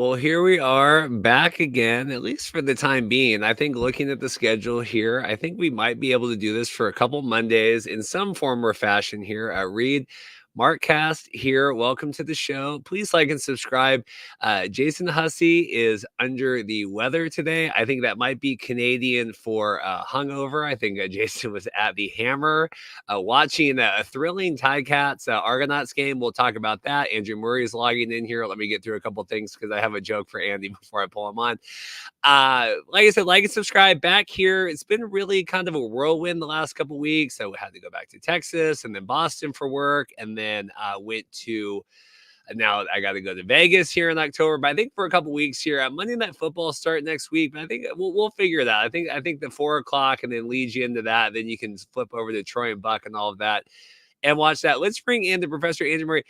Well, here we are back again, at least for the time being. I think looking at the schedule here, I think we might be able to do this for a couple Mondays in some form or fashion here. Reed, Markcast here. Welcome to the show. Please like and subscribe. Jason Hussey is under the weather today. I think that might be Canadian for hungover. I think Jason was at the Hammer watching a thrilling Ticats Argonauts game. We'll talk about that. Andrew Murray is logging in here. Let me get through a couple things because I have a joke for Andy before I pull him on. Like I said, like and subscribe back here. It's been really kind of a whirlwind the last couple weeks. So I had to go back to Texas and then Boston for work, and then went to now I got to go to Vegas here in October. But I think for a couple weeks here, Monday Night Football start next week. But I think we'll figure it out. I think the 4 o'clock and then lead you into that. Then you can flip over to Troy and Buck and all of that and watch that. Let's bring in the Professor Andrew Murray.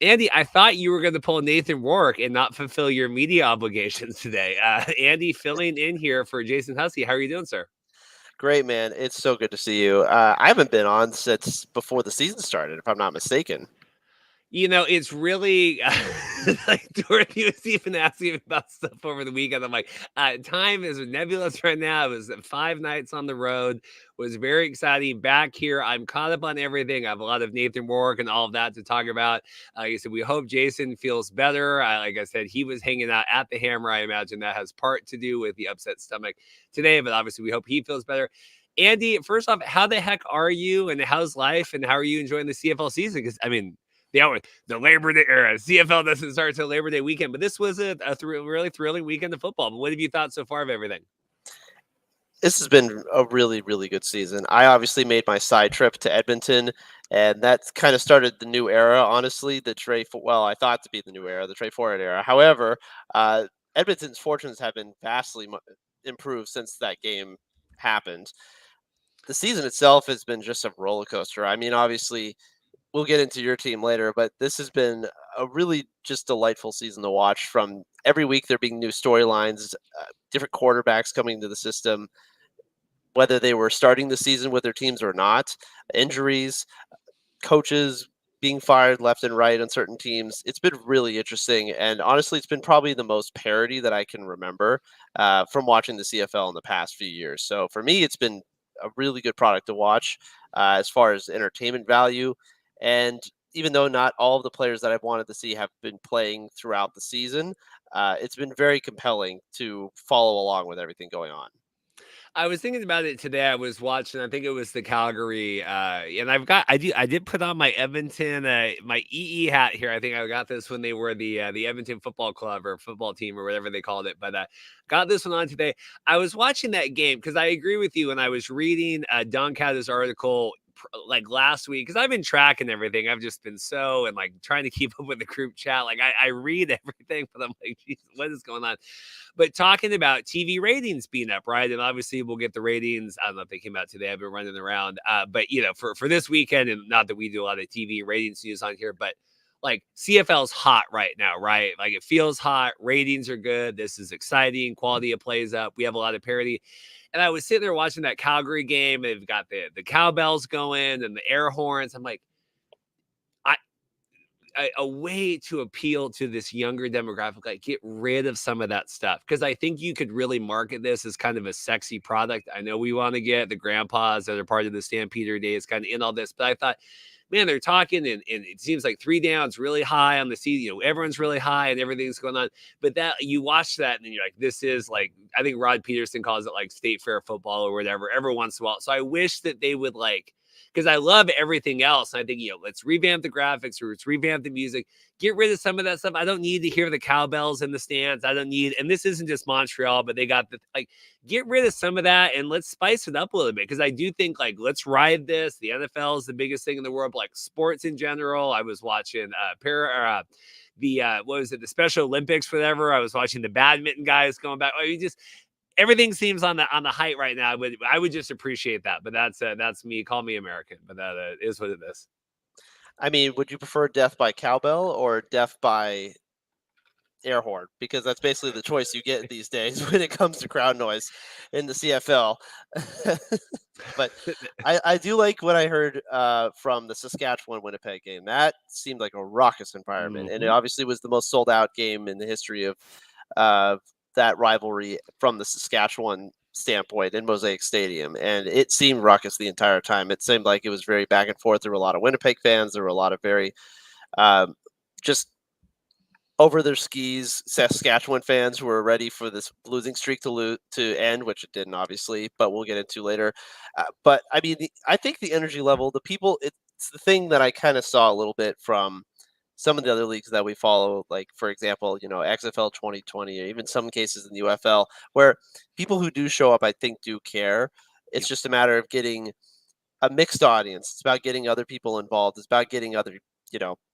Andy, I thought you were going to pull Nathan Rourke and not fulfill your media obligations today. Andy filling in here for Jason Hussey. How are you doing, sir? Great, man. It's so good to see you. I haven't been on since before the season started, if I'm not mistaken. It's really like Dorothy was even asking about stuff over the weekend. I'm like, time is nebulous right now. It was 5 nights on the road. Was very exciting. Back here, I'm caught up on everything. I have a lot of Nathan Rourke and all of that to talk about. Like I said, we hope Jason feels better. Like I said, he was hanging out at the Hammer. I imagine that has part to do with the upset stomach today, but obviously we hope he feels better. Andy, first off, how the heck are you and how's life and how are you enjoying the CFL season? Because, I mean, the Labor Day era. CFL doesn't start until Labor Day weekend, but this was a really thrilling weekend of football. But what have you thought so far of everything? This has been a really, really good season. I obviously made my side trip to Edmonton, and that kind of started the new era, honestly. I thought to be the new era, the Trey Forward era. However, Edmonton's fortunes have been vastly improved since that game happened. The season itself has been just a roller coaster. I mean, obviously, we'll get into your team later, but this has been a really just delightful season to watch. From every week, there being new storylines, different quarterbacks coming into the system, whether they were starting the season with their teams or not, injuries, coaches being fired left and right on certain teams. It's been really interesting. And honestly, it's been probably the most parody that I can remember from watching the CFL in the past few years. So for me, it's been a really good product to watch as far as entertainment value. And even though not all of the players that I've wanted to see have been playing throughout the season, it's been very compelling to follow along with everything going on. I was thinking about it today. I was watching, I think it was the Calgary, and I did put on my Edmonton, my EE hat here. I think I got this when they were the Edmonton Football Club or football team or whatever they called it. But got this one on today. I was watching that game because I agree with you. And I was reading Don Catta's article like last week because I've been tracking everything. I've just been and like trying to keep up with the group chat. Like I read everything, but I'm like, geez, what is going on? But talking about TV ratings being up, right? And obviously we'll get the ratings. I don't know if they came out today. I've been running around. But for this weekend, and not that we do a lot of TV ratings news on here, but like CFL's hot right now, right? Like it feels hot. Ratings are good. This is exciting. Quality of plays up. We have a lot of parity. And I was sitting there watching that Calgary game. They've got the cowbells going and the air horns. I'm like, a way to appeal to this younger demographic, like get rid of some of that stuff. Because I think you could really market this as kind of a sexy product. I know we want to get the grandpas that are part of the Stampeder days kind of in all this, but I thought, man, they're talking and it seems like 3 downs really high on the season. Everyone's really high and everything's going on. But that you watch that and you're like, this is like, I think Rod Peterson calls it like state fair football or whatever, every once in a while. So I wish that they would because I love everything else. I think, let's revamp the graphics or let's revamp the music, get rid of some of that stuff. I don't need to hear the cowbells in the stands. I don't need, and this isn't just Montreal, but they got get rid of some of that and let's spice it up a little bit. Cause I do think let's ride this. The NFL is the biggest thing in the world, but sports in general. I was watching what was it? The Special Olympics, whatever. I was watching the badminton guys going back. Everything seems on the height right now, but I would just appreciate that. But that's me. Call me American, but that is what it is. I mean, would you prefer death by cowbell or death by air horn? Because that's basically the choice you get these days when it comes to crowd noise in the CFL. But I do like what I heard from the Saskatchewan Winnipeg game. That seemed like a raucous environment, and it obviously was the most sold out game in the history of that rivalry from the Saskatchewan standpoint in Mosaic Stadium, and it seemed ruckus the entire time. It seemed like it was very back and forth. There were a lot of Winnipeg fans. There were a lot of very just over their skis Saskatchewan fans who were ready for this losing streak to end, which it didn't, obviously, but we'll get into later. But I mean, I think the energy level, the people, it's the thing that I kind of saw a little bit from some of the other leagues that we follow, like, for example, XFL 2020, or even some cases in the UFL, where people who do show up, I think, do care. It's just a matter of getting a mixed audience. It's about getting other people involved. It's about getting other,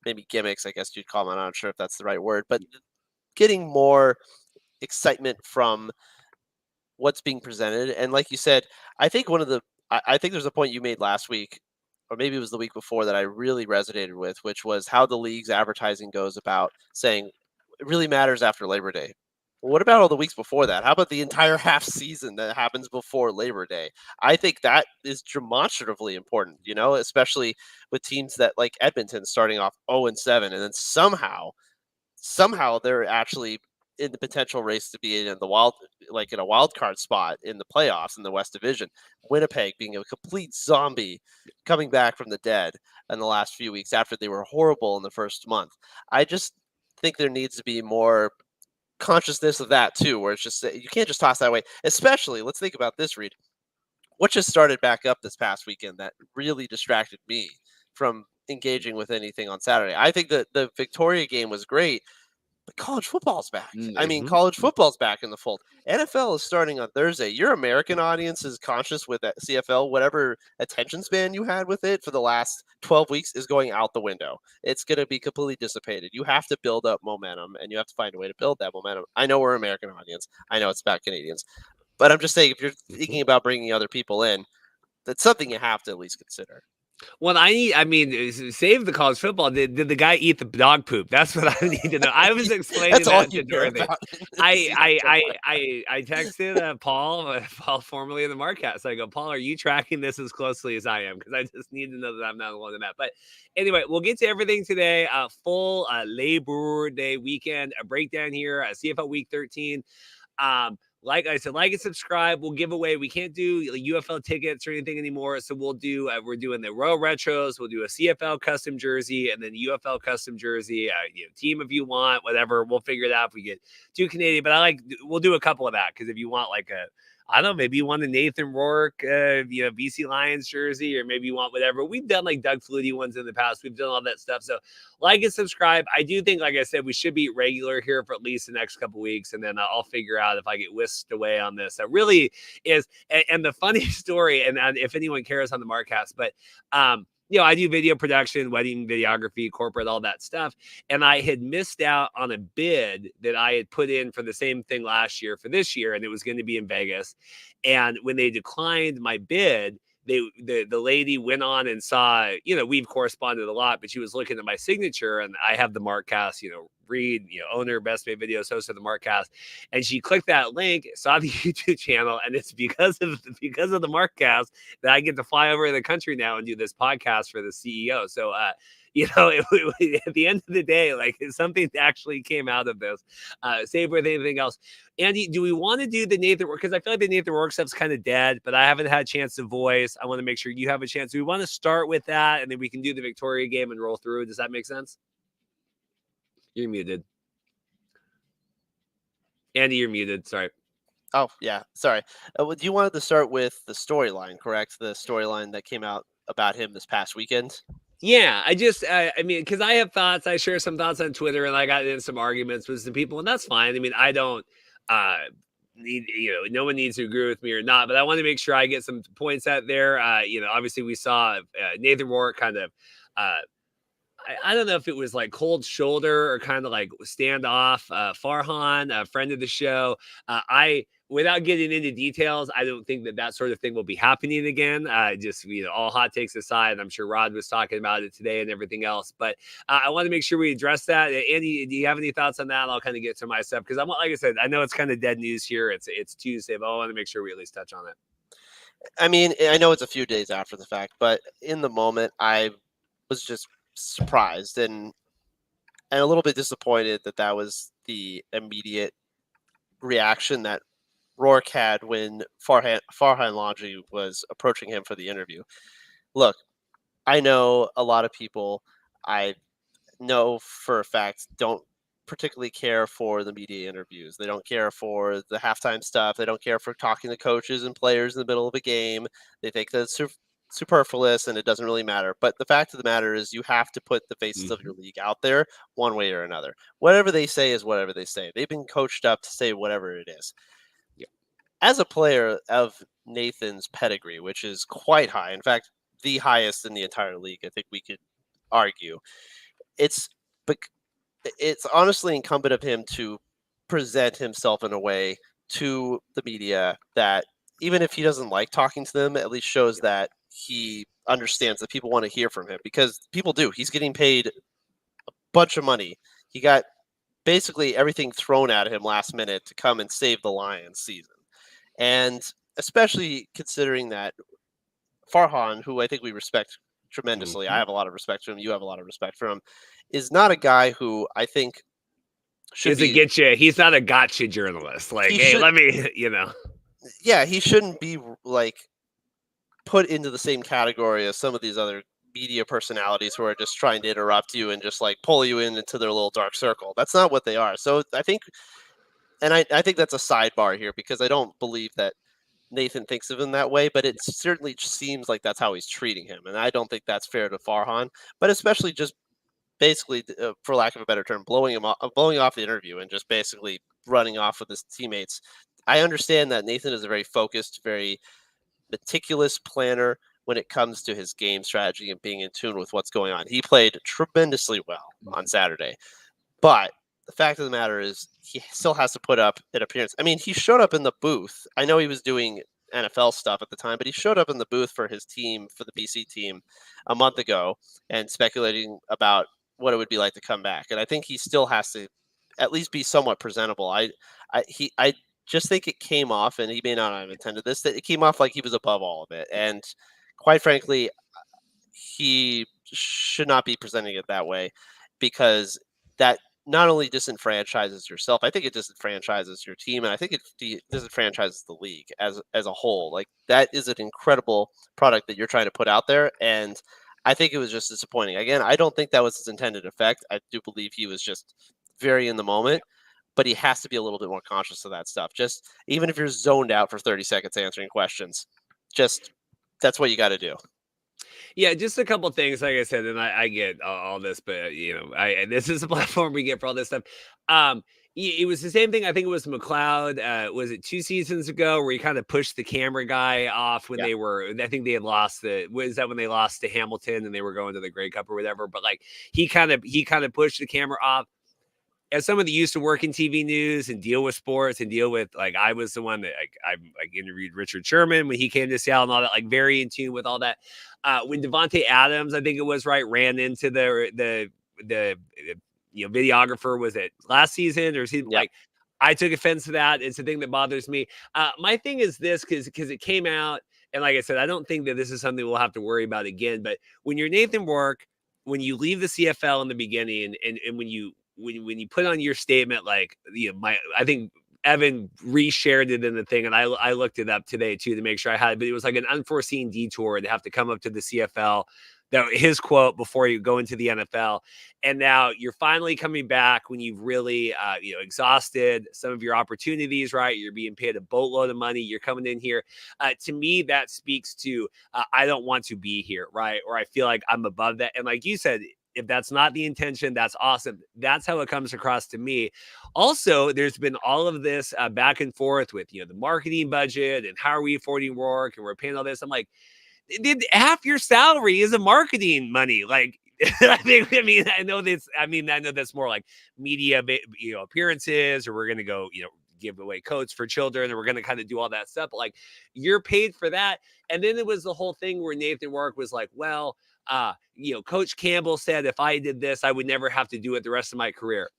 maybe gimmicks, I guess you'd call them. I'm not sure if that's the right word, but getting more excitement from what's being presented. And like you said, I think I think there's a point you made last week, or maybe it was the week before, that I really resonated with, which was how the league's advertising goes about saying it really matters after Labor Day. Well, what about all the weeks before that? How about the entire half season that happens before Labor Day? I think that is demonstratively important, especially with teams that like Edmonton starting off 0-7, and then somehow they're actually in the potential race to be in a wild card spot in the playoffs in the West Division. Winnipeg being a complete zombie coming back from the dead in the last few weeks after they were horrible in the first month. I just think there needs to be more consciousness of that too, where it's just you can't just toss that away. Especially, let's think about this, Reed. What just started back up this past weekend that really distracted me from engaging with anything on Saturday? I think that the Victoria game was great, but college football's back. I mean, college football's back in the fold. NFL is starting on Thursday. Your American audience is conscious with that CFL. Whatever attention span you had with it for the last 12 weeks is going out the window. It's going to be completely dissipated. You have to build up momentum, and you have to find a way to build that momentum. I know we're an American audience. I know it's about Canadians. But I'm just saying, if you're thinking about bringing other people in, that's something you have to at least consider. Well, save the college football. Did the guy eat the dog poop? That's what I need to know. I was explaining that to Dorothy. I texted Paul, formerly of the Marquette. So I go, Paul, are you tracking this as closely as I am? Because I just need to know that I'm not alone in that. But anyway, we'll get to everything today. Full Labor Day weekend, a breakdown here, CFL Week 13. Like I said, like and subscribe. We'll give away. We can't do UFL tickets or anything anymore. So we'll do, we're doing the Royal Retros. We'll do a CFL custom jersey and then UFL custom jersey, team if you want, whatever. We'll figure it out if we get too Canadian. But we'll do a couple of that because if you want I don't know, maybe you want a Nathan Rourke, BC Lions jersey, or maybe you want whatever. We've done like Doug Flutie ones in the past. We've done all that stuff. So like and subscribe. I do think, like I said, we should be regular here for at least the next couple of weeks. And then I'll figure out if I get whisked away on this. That really is. And the funny story, and if anyone cares on the Markcast, but, I do video production, wedding videography, corporate, all that stuff. And I had missed out on a bid that I had put in for the same thing last year for this year, and it was going to be in Vegas. And when they declined my bid, the lady went on and saw, we've corresponded a lot, but she was looking at my signature, and I have the Markcast, Reed, owner, Best Made Videos, host of the Markcast, and she clicked that link, saw the YouTube channel, and it's because of the Markcast that I get to fly over the country now and do this podcast for the CEO. So, at the end of the day, something actually came out of this. Save with anything else. Andy, do we want to do the Nathan Rourke? Because I feel like the Nathan Rourke stuff's kind of dead, but I haven't had a chance to voice. I want to make sure you have a chance. Do we want to start with that, and then we can do the Victoria game and roll through? Does that make sense? You're muted. Andy, you're muted. Sorry. Oh, yeah. Sorry. You wanted to start with the storyline, correct? The storyline that came out about him this past weekend? Yeah, because I have thoughts. I share some thoughts on Twitter, and I got in some arguments with some people, and that's fine. I don't need, no one needs to agree with me or not, but I want to make sure I get some points out there. Obviously we saw Nathan Rourke kind of, I don't know if it was like cold shoulder or kind of like standoff. Farhan, a friend of the show, without getting into details, I don't think that sort of thing will be happening again. Just, all hot takes aside, I'm sure Rod was talking about it today and everything else. But I want to make sure we address that. Andy, do you have any thoughts on that? I'll kind of get to my stuff because like I said, I know it's kind of dead news here. It's Tuesday, but I want to make sure we at least touch on it. I know it's a few days after the fact, but in the moment, I was just surprised and a little bit disappointed that was the immediate reaction that Rourke had when Farhan Lalji was approaching him for the interview. Look, I know a lot of people I know for a fact don't particularly care for the media interviews. They don't care for the halftime stuff. They don't care for talking to coaches and players in the middle of a game. They think that's superfluous and it doesn't really matter. But the fact of the matter is, you have to put the faces of your league out there one way or another. Whatever they say is whatever they say. They've been coached up to say whatever it is. Yeah. As a player of Nathan's pedigree, which is quite high, in fact, the highest in the entire league, I think we could argue, it's honestly incumbent of him to present himself in a way to the media that, even if he doesn't like talking to them, at least shows that he understands that people want to hear from him, because people do. He's getting paid a bunch of money. He got basically everything thrown at him last minute to come and save the Lions season. And especially considering that Farhan, who I think we respect tremendously, I have a lot of respect for him, you have a lot of respect for him, is not a guy who I think should be. Get you. He's not a gotcha journalist. Like, hey, let me, Yeah, he shouldn't be like put into the same category as some of these other media personalities who are just trying to interrupt you and just like pull you into their little dark circle. That's not what they are. So I think, and I think that's a sidebar here, because I don't believe that Nathan thinks of him that way, but it certainly seems like that's how he's treating him. And I don't think that's fair to Farhan, but especially just basically, for lack of a better term, blowing off the interview and just basically running off with his teammates. I understand that Nathan is a very focused, very meticulous planner when it comes to his game strategy and being in tune with what's going on. He played tremendously well on Saturday, but the fact of the matter is he still has to put up an appearance. I mean, he showed up in the booth. I know he was doing NFL stuff at the time, but he showed up in the booth for his team, for the BC team, a month ago, and speculating about what it would be like to come back. And I think he still has to at least be somewhat presentable. I just think it came off, and he may not have intended this, that it came off like he was above all of it. And quite frankly, he should not be presenting it that way, because that not only disenfranchises yourself, I think it disenfranchises your team, and I think it disenfranchises the league as a whole. Like, that is an incredible product that you're trying to put out there, and I think it was just disappointing. Again, I don't think that was his intended effect. I do believe he was just very in the moment, but he has to be a little bit more conscious of that stuff. Just even if you're zoned out for 30 seconds answering questions, just that's what you got to do. Yeah, just a couple things, like I said, and I get all this, but this is a platform we get for all this stuff. It was the same thing. I think it was McLeod. Was it 2 seasons ago where he kind of pushed the camera guy off when they were? I think they had lost was that when they lost to Hamilton and they were going to the Grey Cup or whatever? But like he kind of pushed the camera off. As someone that used to work in TV news and deal with sports and deal with, like, I was the one that I interviewed Richard Sherman when he came to Seattle and all that, like very in tune with all that. When Devontae Adams, I think it was, ran into the videographer, was it last season or season? Like, I took offense to that. It's a thing that bothers me. My thing is this, because it came out, and like I said, I don't think that this is something we'll have to worry about again. But when you're Nathan Rourke, when you leave the CFL in the beginning, and when you put on your statement, like, I think Evan reshared it in the thing, and I looked it up today too to make sure I had it, but it was like an unforeseen detour to have to come up to the CFL. That his quote before you go into the NFL. And now you're finally coming back when you've really, exhausted some of your opportunities, right? You're being paid a boatload of money. You're coming in here. To me, that speaks to, I don't want to be here, right? Or I feel like I'm above that. And like you said, if that's not the intention, that's awesome. That's how it comes across to me. Also, there's been all of this back and forth with, the marketing budget and how are we affording Rourke and we're paying all this. I'm like, half your salary is a marketing money. Like, I know that's more like media, appearances, or we're going to go, give away coats for children, and we're going to kind of do all that stuff. But like, you're paid for that. And then it was the whole thing where Nathan Rourke was like, well, Coach Campbell said if I did this, I would never have to do it the rest of my career.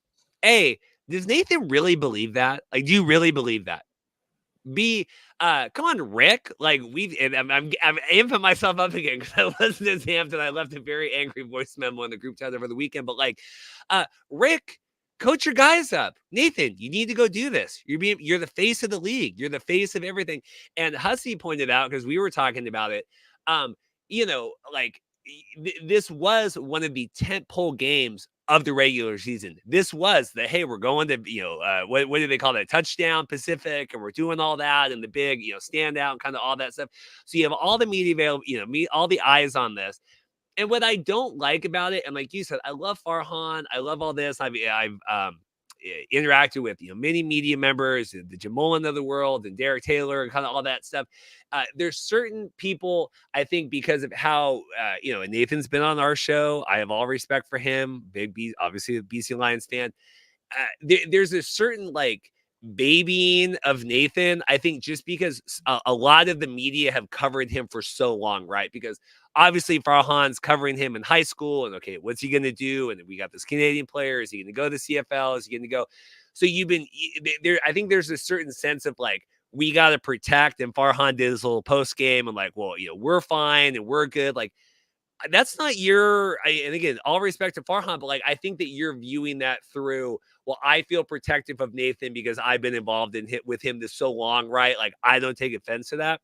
A, does Nathan really believe that? Like, do you really believe that? B, come on, Rick. Like, I'm amping myself up again because I listened to Hampton. I left a very angry voice memo in the group chat over the weekend. But like, Rick, coach your guys up. Nathan, you need to go do this. You're the face of the league. You're the face of everything. And Hussey pointed out, because we were talking about it, like this was one of the tentpole games of the regular season. This was the, hey, we're going to, what do they call that? Touchdown Pacific, and we're doing all that, and the big, standout and kind of all that stuff. So you have all the media available, all the eyes on this. And what I don't like about it, and like you said, I love Farhan. I love all this. I've interacted with many media members, the Jim Mullen of the world, and Derek Taylor, and kind of all that stuff. There's certain people, I think, because of how and Nathan's been on our show. I have all respect for him. Obviously a BC Lions fan. There's a certain babying of Nathan, I think, just because a lot of the media have covered him for so long, right? Because obviously Farhan's covering him in high school, and okay, what's he going to do? And we got this Canadian player. Is he going to go to the CFL? Is he going to go? So you've been there. I think there's a certain sense of we got to protect, and Farhan did his little post game and well, we're fine and we're good. That's not and again, all respect to Farhan, but I think that you're viewing that through, well, I feel protective of Nathan because I've been involved with him this so long, right? I don't take offense to that.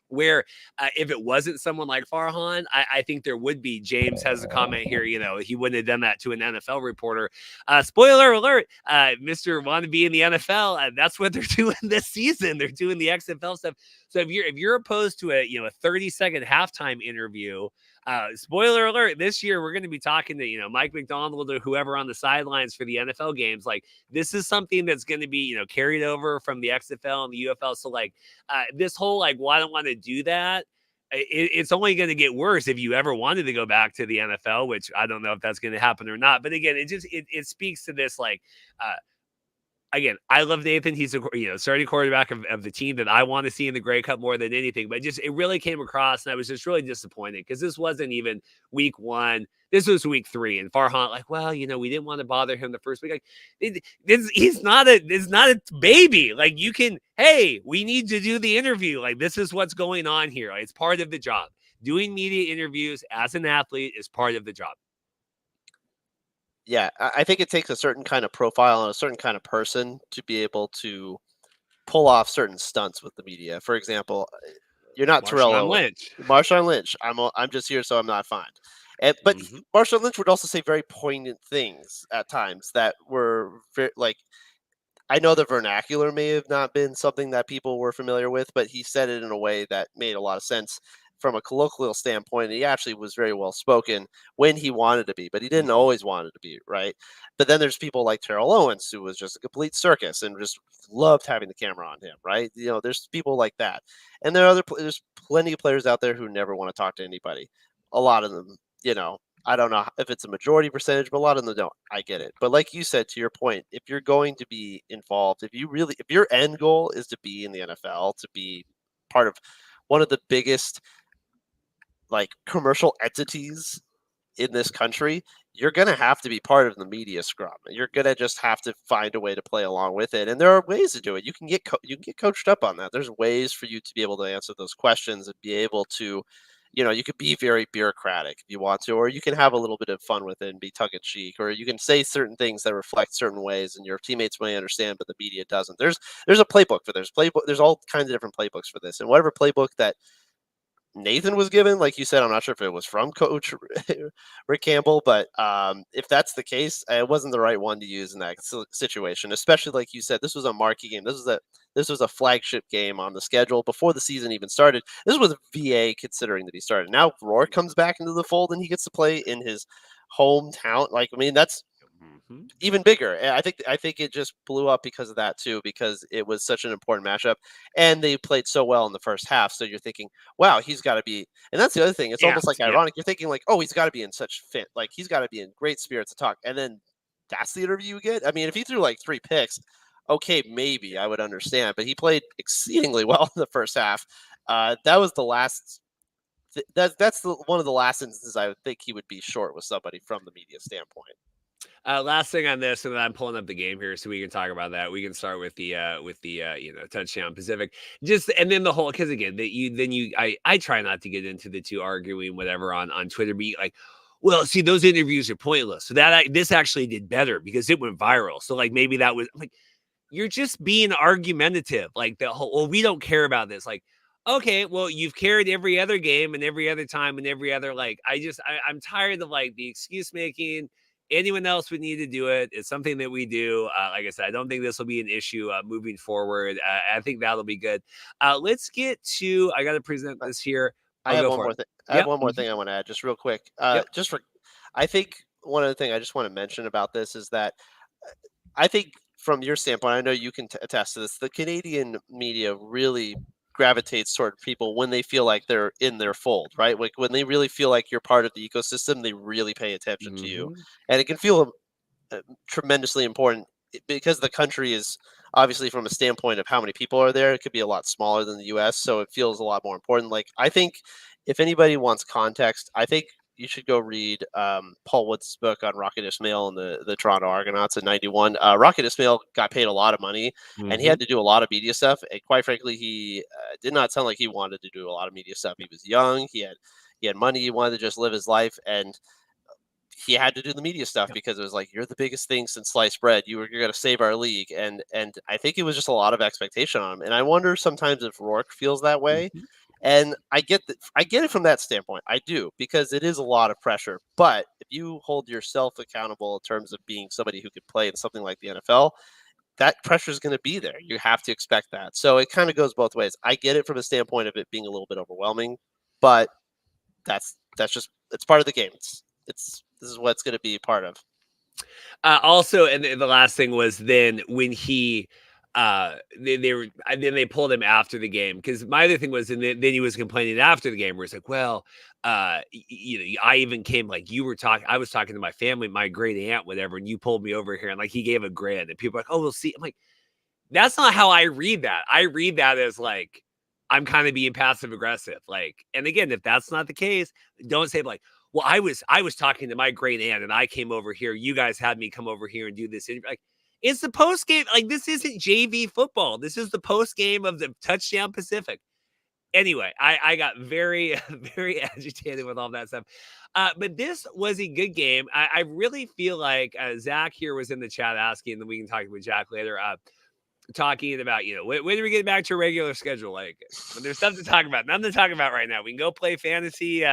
Where if it wasn't someone like Farhan, I think there would be. James has a comment here, he wouldn't have done that to an NFL reporter. Spoiler alert, Mr. Wannabe in the NFL, that's what they're doing this season. They're doing the XFL stuff. So if you're opposed to a 30-second halftime interview, spoiler alert, this year we're going to be talking to Mike McDonald or whoever on the sidelines for the NFL games. This is something that's going to be carried over from the XFL and the UFL. So this whole well, I don't want to do that. It's only going to get worse if you ever wanted to go back to the NFL, which I don't know if that's going to happen or not. But again, it speaks to this again, I love Nathan. He's a starting quarterback of the team that I want to see in the Grey Cup more than anything. But it really came across, and I was just really disappointed because this wasn't even week 1. This was week 3, and Farhan well, we didn't want to bother him the first week. He's not a baby. You can, hey, we need to do the interview. This is what's going on here. It's part of the job. Doing media interviews as an athlete is part of the job. Yeah, I think it takes a certain kind of profile and a certain kind of person to be able to pull off certain stunts with the media. For example, you're not Terrell Lynch. Marshawn Lynch. I'm just here, so I'm not fined. But Marshawn Lynch would also say very poignant things at times that were very, I know the vernacular may have not been something that people were familiar with, but he said it in a way that made a lot of sense from a colloquial standpoint. He actually was very well spoken when he wanted to be, but he didn't always want it to be, right? But then there's people like Terrell Owens, who was just a complete circus and just loved having the camera on him, right? There's people like that. And there's plenty of players out there who never want to talk to anybody. A lot of them, I don't know if it's a majority percentage, but a lot of them don't. I get it. But like you said, to your point, if you're going to be involved, if your end goal is to be in the NFL, to be part of one of the biggest commercial entities in this country, you're going to have to be part of the media scrum. You're going to just have to find a way to play along with it. And there are ways to do it. You can get coached up on that. There's ways for you to be able to answer those questions and be able to, you could be very bureaucratic if you want to, or you can have a little bit of fun with it and be tongue in cheek, or you can say certain things that reflect certain ways and your teammates may understand, but the media doesn't. There's a playbook for this. There's all kinds of different playbooks for this. And whatever playbook that Nathan was given, like you said, I'm not sure if it was from Coach Rick Campbell, but if that's the case, it wasn't the right one to use in that situation. Especially like you said, this was a marquee game. This was a flagship game on the schedule before the season even started. This was VA considering that he started. Now Rourke comes back into the fold and he gets to play in his hometown. That's even bigger. And I think it just blew up because of that too, because it was such an important matchup and they played so well in the first half. So you're thinking, wow, he's got to be, and that's the other thing. It's almost ironic. You're thinking oh, he's got to be in such fit. He's got to be in great spirits to talk. And then that's the interview you get. I mean, if he threw 3 picks, okay, maybe I would understand, but he played exceedingly well in the first half. That was the last, that's one of the last instances I would think he would be short with somebody from the media standpoint. Last thing on this, and then I'm pulling up the game here so we can talk about that. We can start with the touchdown Pacific, and then the whole, because again, I try not to get into the two arguing whatever on Twitter, but Well, see, those interviews are pointless. So this actually did better because it went viral. So like maybe that was like you're just being argumentative. Like the whole, well, we don't care about this. Like, okay, well, you've carried every other game and every other time and every other like. I'm tired of like the excuse making. Anyone else would need to do it. It's something that we do. Like I said, I don't think this will be an issue moving forward. I think that'll be good. Let's get to. I got to present this here. I I'll have go one for more it. thing. I have Yep. one more thing I want to add, just real quick. Yep. Just for, I think one other thing I just want to mention about this is that I think from your standpoint, I know you can attest to this. The Canadian media really gravitates toward people when they feel like they're in their fold, right? Like when they really feel like you're part of the ecosystem, they really pay attention to you, Mm-hmm. and it can feel tremendously important because the country is obviously from a standpoint of how many people are there. It could be a lot smaller than the U.S., so it feels a lot more important. Like I think if anybody wants context, I think you should go read Paul Wood's book on Rocket Ismail and the Toronto Argonauts in '91. Rocket Ismail got paid a lot of money, and he Mm-hmm. had to do a lot of media stuff. And quite frankly, he did not sound like he wanted to do a lot of media stuff. He was young. He had money. He wanted to just live his life, and he had to do the media stuff because it was like, you're the biggest thing since sliced bread. You're going to save our league, and I think it was just a lot of expectation on him. And I wonder sometimes if Rourke feels that way. Mm-hmm. And I get it from that standpoint. I do, because it is a lot of pressure. But if you hold yourself accountable in terms of being somebody who could play in something like the NFL, that pressure is going to be there. You have to expect that. So it kind of goes both ways. I get it from a standpoint of it being a little bit overwhelming, but that's just it's part of the game. It's this is what it's going to be a part of. Also, and the last thing was then when he they were then they pulled him after the game because my other thing was and then he was complaining after the game where it's like, well, you know, I even came like you were talking, I was talking to my family, my great aunt, whatever, and you pulled me over here and like he gave a grin and people are like, oh, we'll see. I'm like, that's not how I read that. I read that as like I'm kind of being passive aggressive. Like, and again, if that's not the case, don't say like, well, I was talking to my great aunt and I came over here. You guys had me come over here and do this. Like, it's the post game. Like, this isn't JV football. This is the post game of the Touchdown Pacific. Anyway, I got very, very agitated with all that stuff. But this was a good game. I really feel like Zach here was in the chat asking, and then we can talk with Jack later. Talking about, you know, when do we get back to a regular schedule? Like, when there's stuff to talk about, nothing to talk about right now. We can go play fantasy,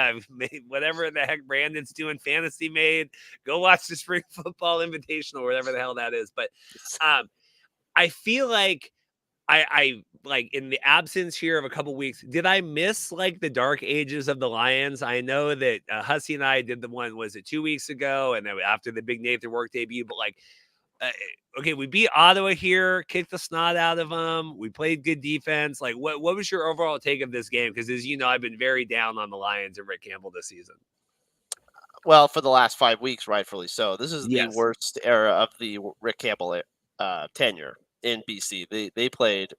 whatever the heck Brandon's doing, fantasy made. Go watch the spring football invitational, whatever the hell that is. But I feel like I like in the absence here of a couple weeks, did I miss like the dark ages of the Lions? I know that Hussey and I did the one, was it 2 weeks ago? And then after the big Nathan Work debut, but like, okay, we beat Ottawa here, kicked the snot out of them. We played good defense. Like, what was your overall take of this game? Because as you know, I've been very down on the Lions and Rick Campbell this season. Well, for the last 5 weeks, rightfully so. This is the Yes. worst era of the Rick Campbell tenure in BC. They played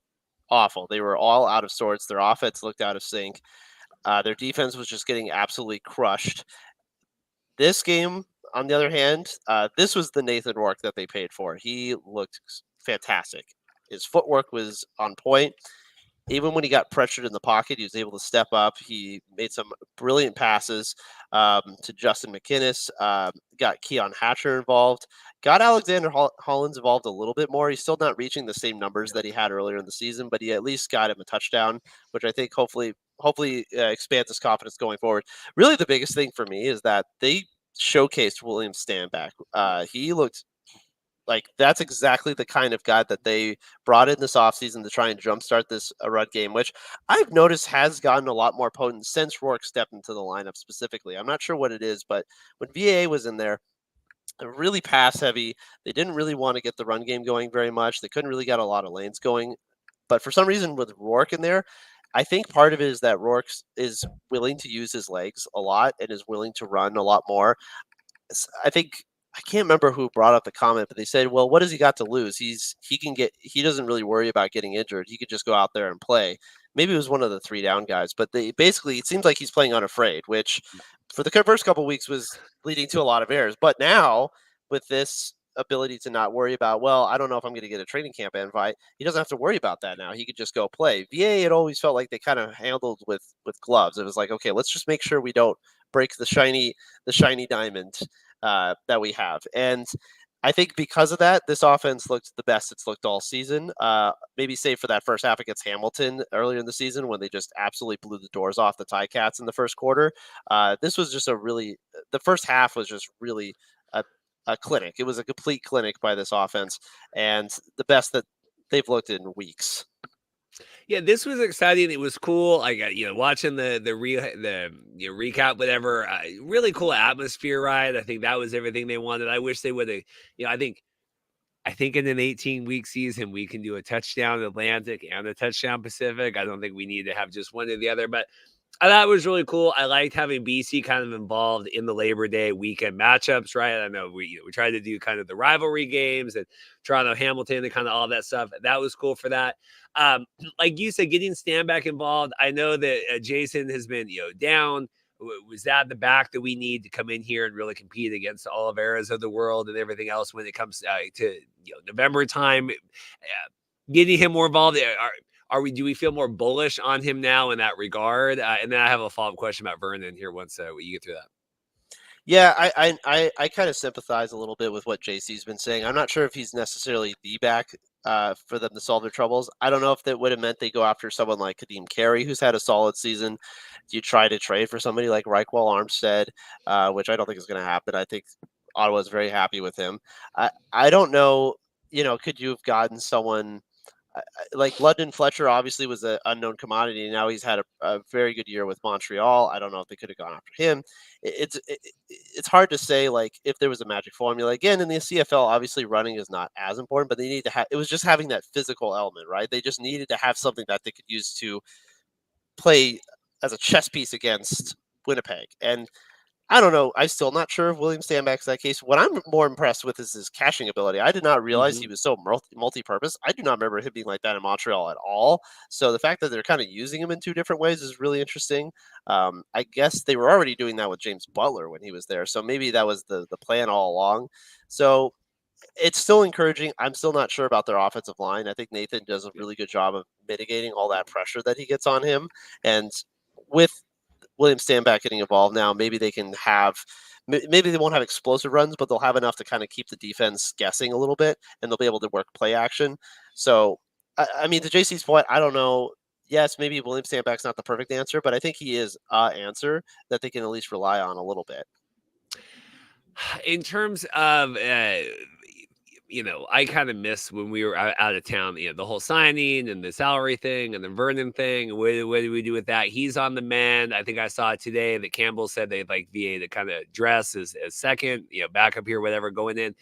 awful. They were all out of sorts. Their offense looked out of sync. Their defense was just getting absolutely crushed. This game, on the other hand, this was the Nathan Rourke that they paid for. He looked fantastic. His footwork was on point. Even when he got pressured in the pocket, he was able to step up. He made some brilliant passes to Justin McInnes, got Keon Hatcher involved, got Alexander Hollins involved a little bit more. He's still not reaching the same numbers that he had earlier in the season, but he at least got him a touchdown, which I think hopefully expands his confidence going forward. Really, the biggest thing for me is that they showcased William Stanback. He looked like that's exactly the kind of guy that they brought in this offseason to try and jumpstart this run game, which I've noticed has gotten a lot more potent since Rourke stepped into the lineup specifically. I'm not sure what it is, but when VAA was in there, they're really pass heavy. They didn't really want to get the run game going very much. They couldn't really get a lot of lanes going. But for some reason, with Rourke in there, I think part of it is that Rourke is willing to use his legs a lot and is willing to run a lot more. I think I can't remember who brought up the comment, but they said, "Well, what has he got to lose? He doesn't really worry about getting injured. He could just go out there and play." Maybe it was one of the 3 down guys, but it seems like he's playing unafraid, which for the first couple of weeks was leading to a lot of errors. But now with this ability to not worry about, well, I don't know if I'm going to get a training camp invite. He doesn't have to worry about that now. He could just go play. VA, it always felt like they kind of handled with gloves. It was like, okay, let's just make sure we don't break the shiny diamond that we have. And I think because of that, this offense looked the best it's looked all season. Maybe save for that first half against Hamilton earlier in the season when they just absolutely blew the doors off the Ticats in the first quarter. This was just the first half was just really a clinic. It was a complete clinic by this offense, and the best that they've looked in weeks. Yeah, this was exciting. It was cool. I got watching the recap, whatever. Really cool atmosphere, right? I think that was everything they wanted. I wish they would have. I think in an 18-week season we can do a touchdown Atlantic and a touchdown Pacific. I don't think we need to have just one or the other, but I thought it was really cool. I liked having BC kind of involved in the Labor Day weekend matchups, right? I know we tried to do kind of the rivalry games and Toronto Hamilton and kind of all that stuff. That was cool for that. Like you said, getting Stan back involved. I know that Jason has been down. Was that the back that we need to come in here and really compete against the Oliveras of the world and everything else when it comes to November time? Getting him more involved. Do we feel more bullish on him now in that regard? And then I have a follow-up question about Vernon here once you get through that. Yeah, I kind of sympathize a little bit with what JC's been saying. I'm not sure if he's necessarily the back for them to solve their troubles. I don't know if that would have meant they go after someone like Kadeem Carey, who's had a solid season. Do you try to trade for somebody like Reichwell Armstead, which I don't think is going to happen. I think Ottawa's very happy with him. I don't know, could you have gotten someone like London Fletcher obviously was an unknown commodity. And now he's had a very good year with Montreal. I don't know if they could have gone after him. It's hard to say like if there was a magic formula. Again, in the CFL, obviously running is not as important, but they need to have. It was just having that physical element, right? They just needed to have something that they could use to play as a chess piece against Winnipeg. And I don't know. I'm still not sure if William Stanback's that case. What I'm more impressed with is his catching ability. I did not realize he was so multi-purpose. I do not remember him being like that in Montreal at all. So the fact that they're kind of using him in two different ways is really interesting. I guess they were already doing that with James Butler when he was there. So maybe that was the plan all along. So it's still encouraging. I'm still not sure about their offensive line. I think Nathan does a really good job of mitigating all that pressure that he gets on him. And with William Stanback getting involved now, maybe they can have, maybe they won't have explosive runs, but they'll have enough to kind of keep the defense guessing a little bit, and they'll be able to work play action. So, I mean, to JC's point, I don't know. Yes, maybe William Stanback's not the perfect answer, but I think he is an answer that they can at least rely on a little bit. In terms of I kind of miss when we were out of town, the whole signing and the salary thing and the Vernon thing. What do we do with that? He's on the mend. I think I saw today that Campbell said they'd like VA to kind of dress as second, backup here, whatever, going in.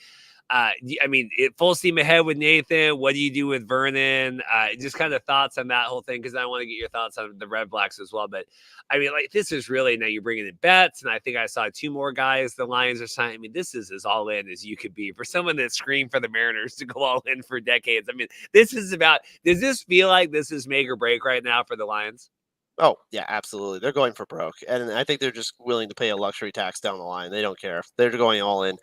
I mean, full steam ahead with Nathan. What do you do with Vernon? Just kind of thoughts on that whole thing, because I want to get your thoughts on the Redblacks as well. But I mean, like, this is really, now you're bringing in Betts, and I think I saw two more guys the Lions are signing. I mean, this is as all in as you could be for someone that screamed for the Mariners to go all in for decades. I mean, this is about, does this feel like this is make or break right now for the Lions? Oh, yeah, absolutely. They're going for broke. And I think they're just willing to pay a luxury tax down the line. They don't care. They're going all in.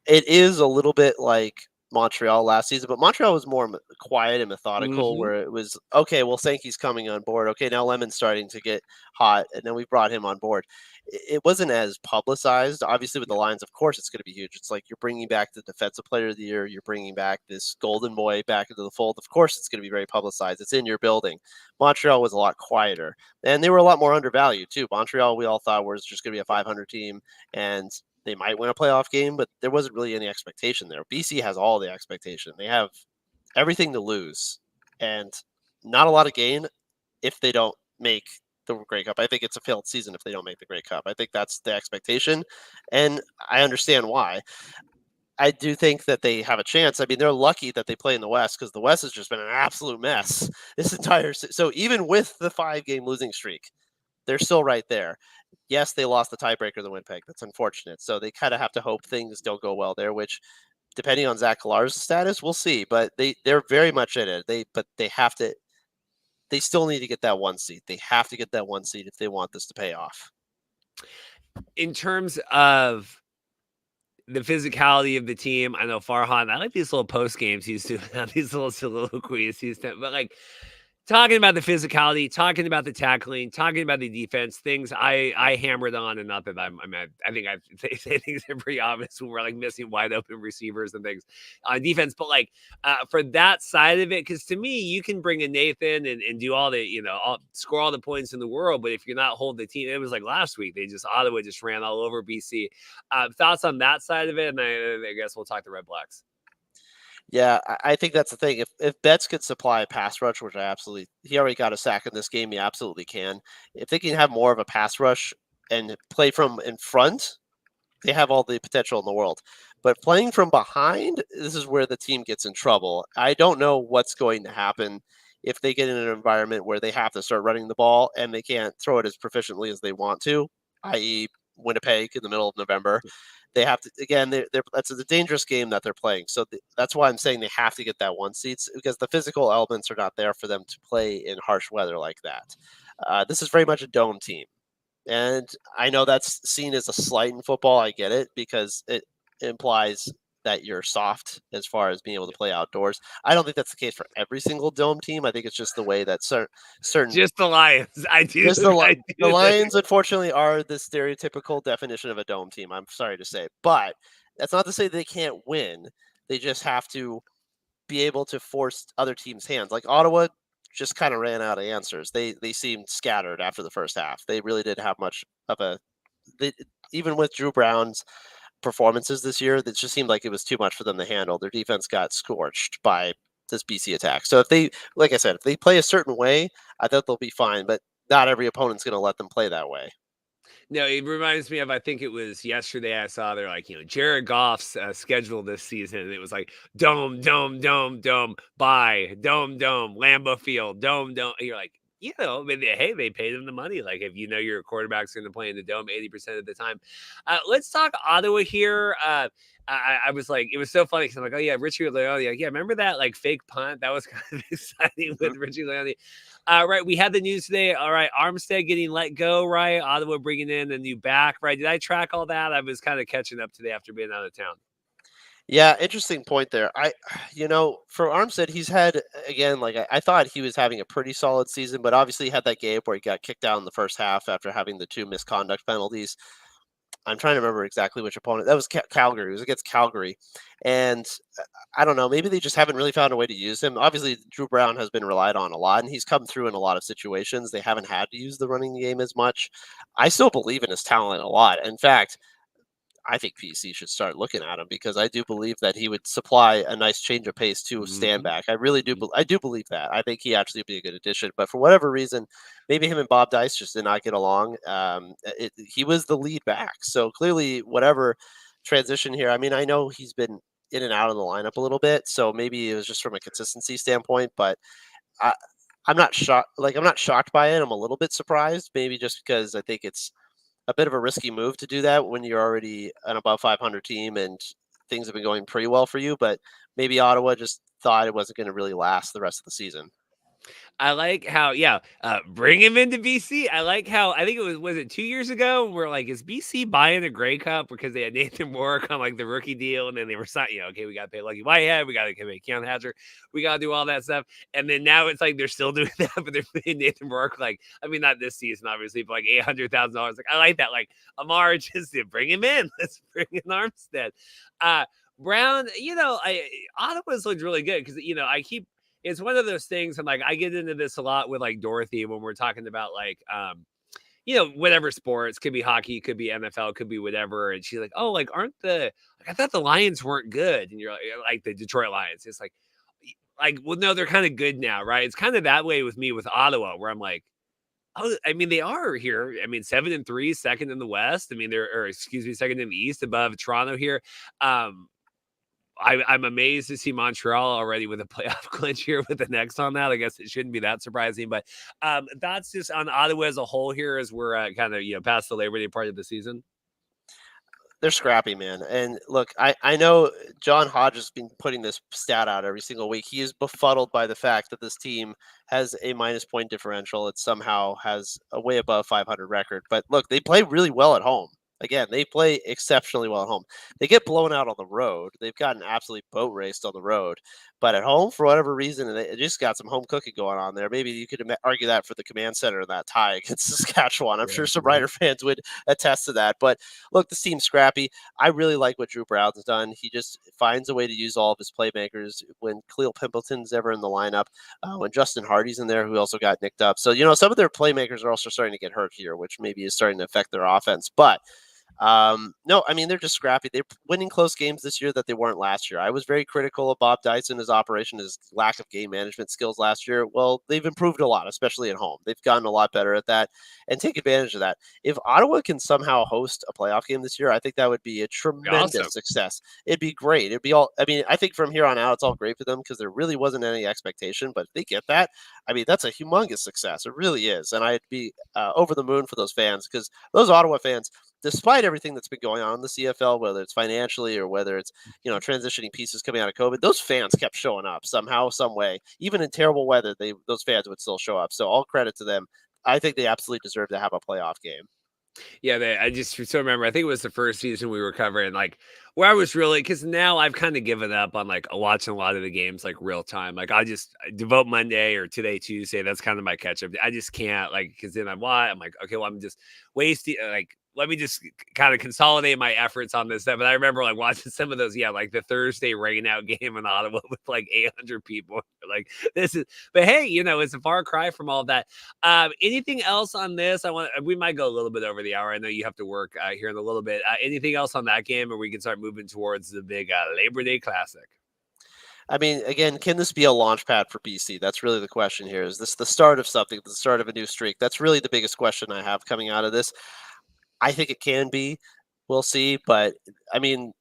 It is a little bit like Montreal last season, but Montreal was more quiet and methodical, where it was, okay, well, Sankey's coming on board. Okay, now Lemon's starting to get hot, and then we brought him on board. It wasn't as publicized. Obviously, with the Lions, of course, it's going to be huge. It's like you're bringing back the Defensive Player of the Year. You're bringing back this golden boy back into the fold. Of course, it's going to be very publicized. It's in your building. Montreal was a lot quieter, and they were a lot more undervalued, too. Montreal, we all thought, was just going to be a 500 team, and they might win a playoff game, but there wasn't really any expectation there. BC has all the expectation. They have everything to lose and not a lot of gain if they don't make the Grey Cup. I think it's a failed season if they don't make the Grey Cup. I think that's the expectation, and I understand why. I do think that they have a chance. I mean, they're lucky that they play in the West, because the West has just been an absolute mess this entire season. So even with the 5-game losing streak, they're still right there. Yes, they lost the tiebreaker to Winnipeg. That's unfortunate. So they kind of have to hope things don't go well there, which, depending on Zach Millar's status, we'll see. But they're very much in it. They have to. They still need to get that 1 seed. They have to get that 1 seed if they want this to pay off. In terms of the physicality of the team, I know Farhan, I like these little post games he's doing, these little soliloquies he's doing, but like, talking about the physicality, talking about the tackling, talking about the defense, things I hammered on, and not that I think I say things are pretty obvious when we're like missing wide open receivers and things on defense, but like for that side of it, because to me, you can bring in Nathan and do all the score all the points in the world, but if you're not holding the team, it was like last week Ottawa just ran all over BC. Thoughts on that side of it, and I guess we'll talk to Redblacks. Yeah, I think that's the thing. If Betts could supply a pass rush, which he already got a sack in this game, he absolutely can. If they can have more of a pass rush and play from in front, they have all the potential in the world. But playing from behind, this is where the team gets in trouble. I don't know what's going to happen if they get in an environment where they have to start running the ball and they can't throw it as proficiently as they want to, i.e., Winnipeg in the middle of November. They have to again. That's a dangerous game that they're playing. So that's why I'm saying they have to get that one seed because the physical elements are not there for them to play in harsh weather like that. This is very much a dome team. And I know that's seen as a slight in football. I get it because it implies that you're soft as far as being able to play outdoors. I don't think that's the case for every single dome team. I think it's just the way that certain just the Lions. I do. just the Lions, unfortunately, are the stereotypical definition of a dome team. I'm sorry to say, but that's not to say they can't win. They just have to be able to force other teams' hands. Like Ottawa just kind of ran out of answers. They seemed scattered after the first half. They really didn't have much of a. Even with Drew Brown's performances this year, it just seemed like it was too much for them to handle. Their defense got scorched by this BC attack. So if they, like I said, if they play a certain way, I thought they'll be fine. But not every opponent's going to let them play that way. No, it reminds me of, I think it was yesterday I saw they're like, Jared Goff's schedule this season. And it was like dome, bye, dome, Lambeau Field, dome. And you're like, hey, they paid him the money. Like, if your quarterback's going to play in the dome 80% of the time. Let's talk Ottawa here. I was like, it was so funny because I'm like, oh yeah, Richie Leone. Like, yeah, remember that like fake punt? That was kind of exciting with Richie Leone. Right, we had the news today. All right, Armstead getting let go. Right, Ottawa bringing in a new back. Right, did I track all that? I was kind of catching up today after being out of town. Yeah, interesting point there. For Armstead, he's had again, like I thought he was having a pretty solid season, but obviously he had that game where he got kicked out in the first half after having the 2 misconduct penalties. I'm trying to remember exactly which opponent. That was Calgary. It was against Calgary. And I don't know, maybe they just haven't really found a way to use him. Obviously, Drew Brown has been relied on a lot, and he's come through in a lot of situations. They haven't had to use the running game as much. I still believe in his talent a lot. In fact, I think PC should start looking at him because I do believe that he would supply a nice change of pace to a stand back. I really do. I do believe that. I think he actually would be a good addition. But for whatever reason, maybe him and Bob Dice just did not get along. He was the lead back, so clearly, whatever transition here. I mean, I know he's been in and out of the lineup a little bit, so maybe it was just from a consistency standpoint. But I'm not shocked. Like I'm not shocked by it. I'm a little bit surprised, maybe just because I think it's a bit of a risky move to do that when you're already an above 500 team and things have been going pretty well for you. But maybe Ottawa just thought it wasn't going to really last the rest of the season. I like how, bring him into BC. I like how, I think was it 2 years ago? We're like, is BC buying a Grey Cup because they had Nathan Rourke on like the rookie deal, and then they were signing, okay, we got to pay Lucky Whitehead, we got to pay Keon Hatcher, we got to do all that stuff. And then now it's like they're still doing that, but they're paying Nathan Rourke, like, I mean, not this season, obviously, but like $800,000. Like, I like that. Like, Amar, just bring him in. Let's bring in Armstead. Brown, Ottawa's looked really good because, it's one of those things. And like, I get into this a lot with like Dorothy when we're talking about like, whatever sports, could be hockey, could be NFL, could be whatever. And she's like, oh, like, I thought the Lions weren't good. And you're like the Detroit Lions. It's like, well, no, they're kind of good now. Right. It's kind of that way with me with Ottawa, where I'm like, oh, I mean, they are here. I mean, 7-3, second in the West. I mean, second in the East above Toronto here. I'm amazed to see Montreal already with a playoff clinch here with the next on that. I guess it shouldn't be that surprising, but that's just on Ottawa as a whole here as we're kind of, past the Labor Day part of the season. They're scrappy, man. And look, I know John Hodge has been putting this stat out every single week. He is befuddled by the fact that this team has a minus point differential. It somehow has a way above 500 record. But look, they play really well at home. Again, they play exceptionally well at home. They get blown out on the road. They've gotten absolutely boat raced on the road. But at home, for whatever reason, and they just got some home cooking going on there. Maybe you could argue that for the command center in that tie against Saskatchewan. I'm sure some Rider fans would attest to that. But look, this team's scrappy. I really like what Drew Brown's done. He just finds a way to use all of his playmakers. When Khalil Pimpleton's ever in the lineup, when Justin Hardy's in there, who also got nicked up. So, some of their playmakers are also starting to get hurt here, which maybe is starting to affect their offense. But no, I mean, they're just scrappy. They're winning close games this year that they weren't last year. I was very critical of Bob Dyson, his operation, his lack of game management skills last year. Well, they've improved a lot, especially at home. They've gotten a lot better at that and take advantage of that. If Ottawa can somehow host a playoff game this year, I think that would be a tremendous success. It'd be great. It'd be all, I mean, I think from here on out, it's all great for them because there really wasn't any expectation, but if they get that, I mean, that's a humongous success. It really is. And I'd be over the moon for those fans because those Ottawa fans, despite everything that's been going on in the CFL, whether it's financially or whether it's, transitioning pieces coming out of COVID, those fans kept showing up somehow, some way. Even in terrible weather, those fans would still show up. So all credit to them. I think they absolutely deserve to have a playoff game. Yeah, I just still remember, I think it was the first season we were covering, like, where I was really, because now I've kind of given up on, like, watching a lot of the games, like, real time. Like, I devote Monday or today, Tuesday. That's kind of my catch up. I just can't, like, because then I'm like, okay, well, I'm just wasting, like, let me just kind of consolidate my efforts on this stuff. But I remember like watching some of those, like the Thursday rain out game in Ottawa with like 800 people. Like but hey, it's a far cry from all of that. Anything else on this? We might go a little bit over the hour. I know you have to work here in a little bit. Anything else on that game, or we can start moving towards the big Labor Day Classic? I mean, again, can this be a launch pad for BC? That's really the question here. Is this the start of something, the start of a new streak? That's really the biggest question I have coming out of this. I think it can be. We'll see. But, I mean,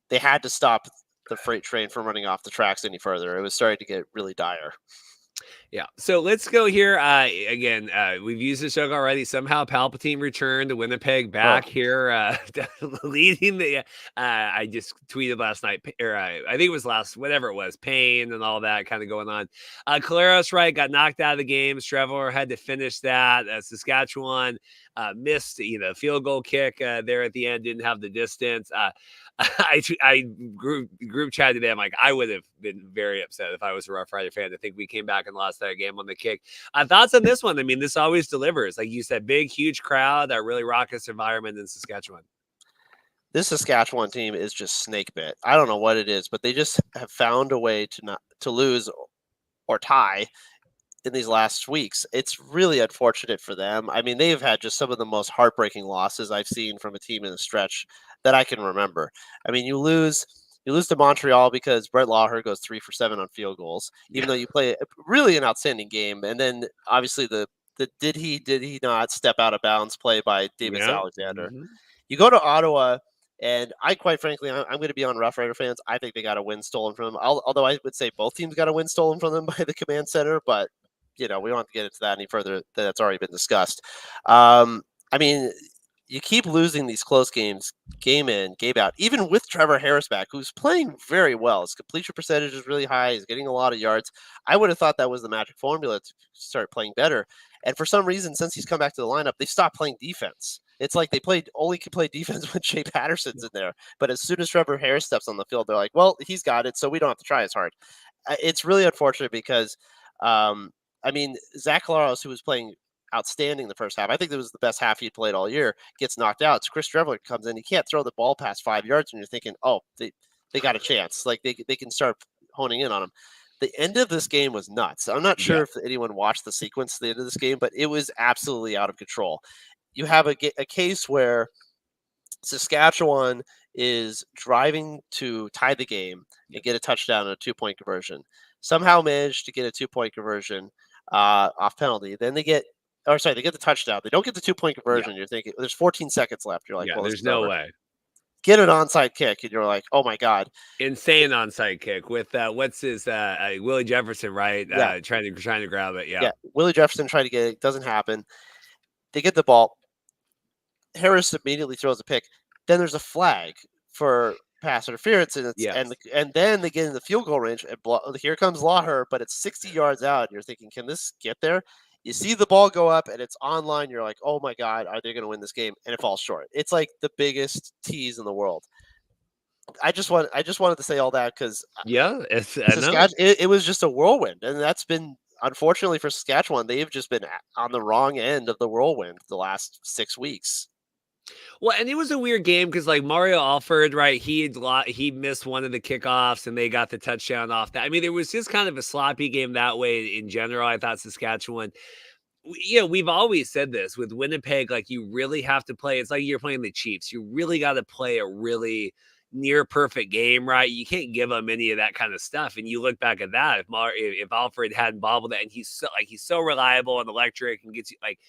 they had to stop the freight train from running off the tracks any further. It was starting to get really dire. Yeah. So let's go here. Again, we've used this joke already. Somehow Palpatine returned to Winnipeg back here, leading the. I just tweeted last night, or I think it was whatever it was, pain and all that kind of going on. Caleros, right, got knocked out of the game. Strevler had to finish that. Saskatchewan missed, field goal kick there at the end, didn't have the distance. I group chatted them. Like, I would have been very upset if I was a Rough Rider fan. I think we came back and lost that game on the kick. Thoughts on this one? I mean, this always delivers. Like you said, big, huge crowd, that really raucous environment in Saskatchewan. This Saskatchewan team is just snake bit. I don't know what it is, but they just have found a way to lose or tie in these last weeks. It's really unfortunate for them. I mean, they've had just some of the most heartbreaking losses I've seen from a team in a stretch that I can remember. I mean, you lose to Montreal because Brett Lawher goes 3 for 7 on field goals, even though you play really an outstanding game. And then obviously the did he not step out of bounds play by Davis Alexander. Mm-hmm. You go to Ottawa, and I quite frankly, I'm going to be on Rough Rider fans. I think they got a win stolen from them. Although I would say both teams got a win stolen from them by the command center, but we don't have to get into that any further. That's already been discussed. I mean, you keep losing these close games, game in, game out, even with Trevor Harris back, who's playing very well. His completion percentage is really high. He's getting a lot of yards. I would have thought that was the magic formula to start playing better. And for some reason, since he's come back to the lineup, they stopped playing defense. It's like they only can play defense when Shea Patterson's in there. But as soon as Trevor Harris steps on the field, they're like, well, he's got it, so we don't have to try as hard. It's really unfortunate because I mean, Zach Caleros, who was playing outstanding the first half, I think it was the best half he'd played all year, gets knocked out. So Chris Strevler comes in. He can't throw the ball past 5 yards, and you're thinking, oh, they got a chance. Like, they can start honing in on him. The end of this game was nuts. I'm not sure if anyone watched the sequence at the end of this game, but it was absolutely out of control. You have a case where Saskatchewan is driving to tie the game and get a touchdown and a 2-point conversion. Somehow managed to get a 2-point conversion off penalty. Then they get the touchdown. They don't get the 2-point conversion. Yeah. You're thinking there's 14 seconds left. You're like, well, there's no way. Get an onside kick, and you're like, oh my god, insane onside kick with what's his Willie Jefferson, right? Yeah. Trying to grab it. Yeah, Willie Jefferson trying to get it. Doesn't happen. They get the ball. Harris immediately throws a pick. Then there's a flag for pass interference, and and then they get in the field goal range. And here comes Lawher, but it's 60 yards out. And you're thinking, can this get there? You see the ball go up and it's online. You're like, oh my God, are they going to win this game? And it falls short. It's like the biggest tease in the world. I just wanted to say all that because Yeah, I know. Saskatchewan, it was just a whirlwind, and that's been unfortunately for Saskatchewan. They've just been on the wrong end of the whirlwind the last 6 weeks. Well, and it was a weird game because like Mario Alford, right? He missed one of the kickoffs and they got the touchdown off that. I mean, there was just kind of a sloppy game that way in general. I thought Saskatchewan. We've always said this with Winnipeg. Like you really have to play. It's like you're playing the Chiefs. You really got to play a really near perfect game, right? You can't give them any of that kind of stuff. And you look back at that. If Alfred hadn't bobbled that, and he's so reliable and electric and gets you like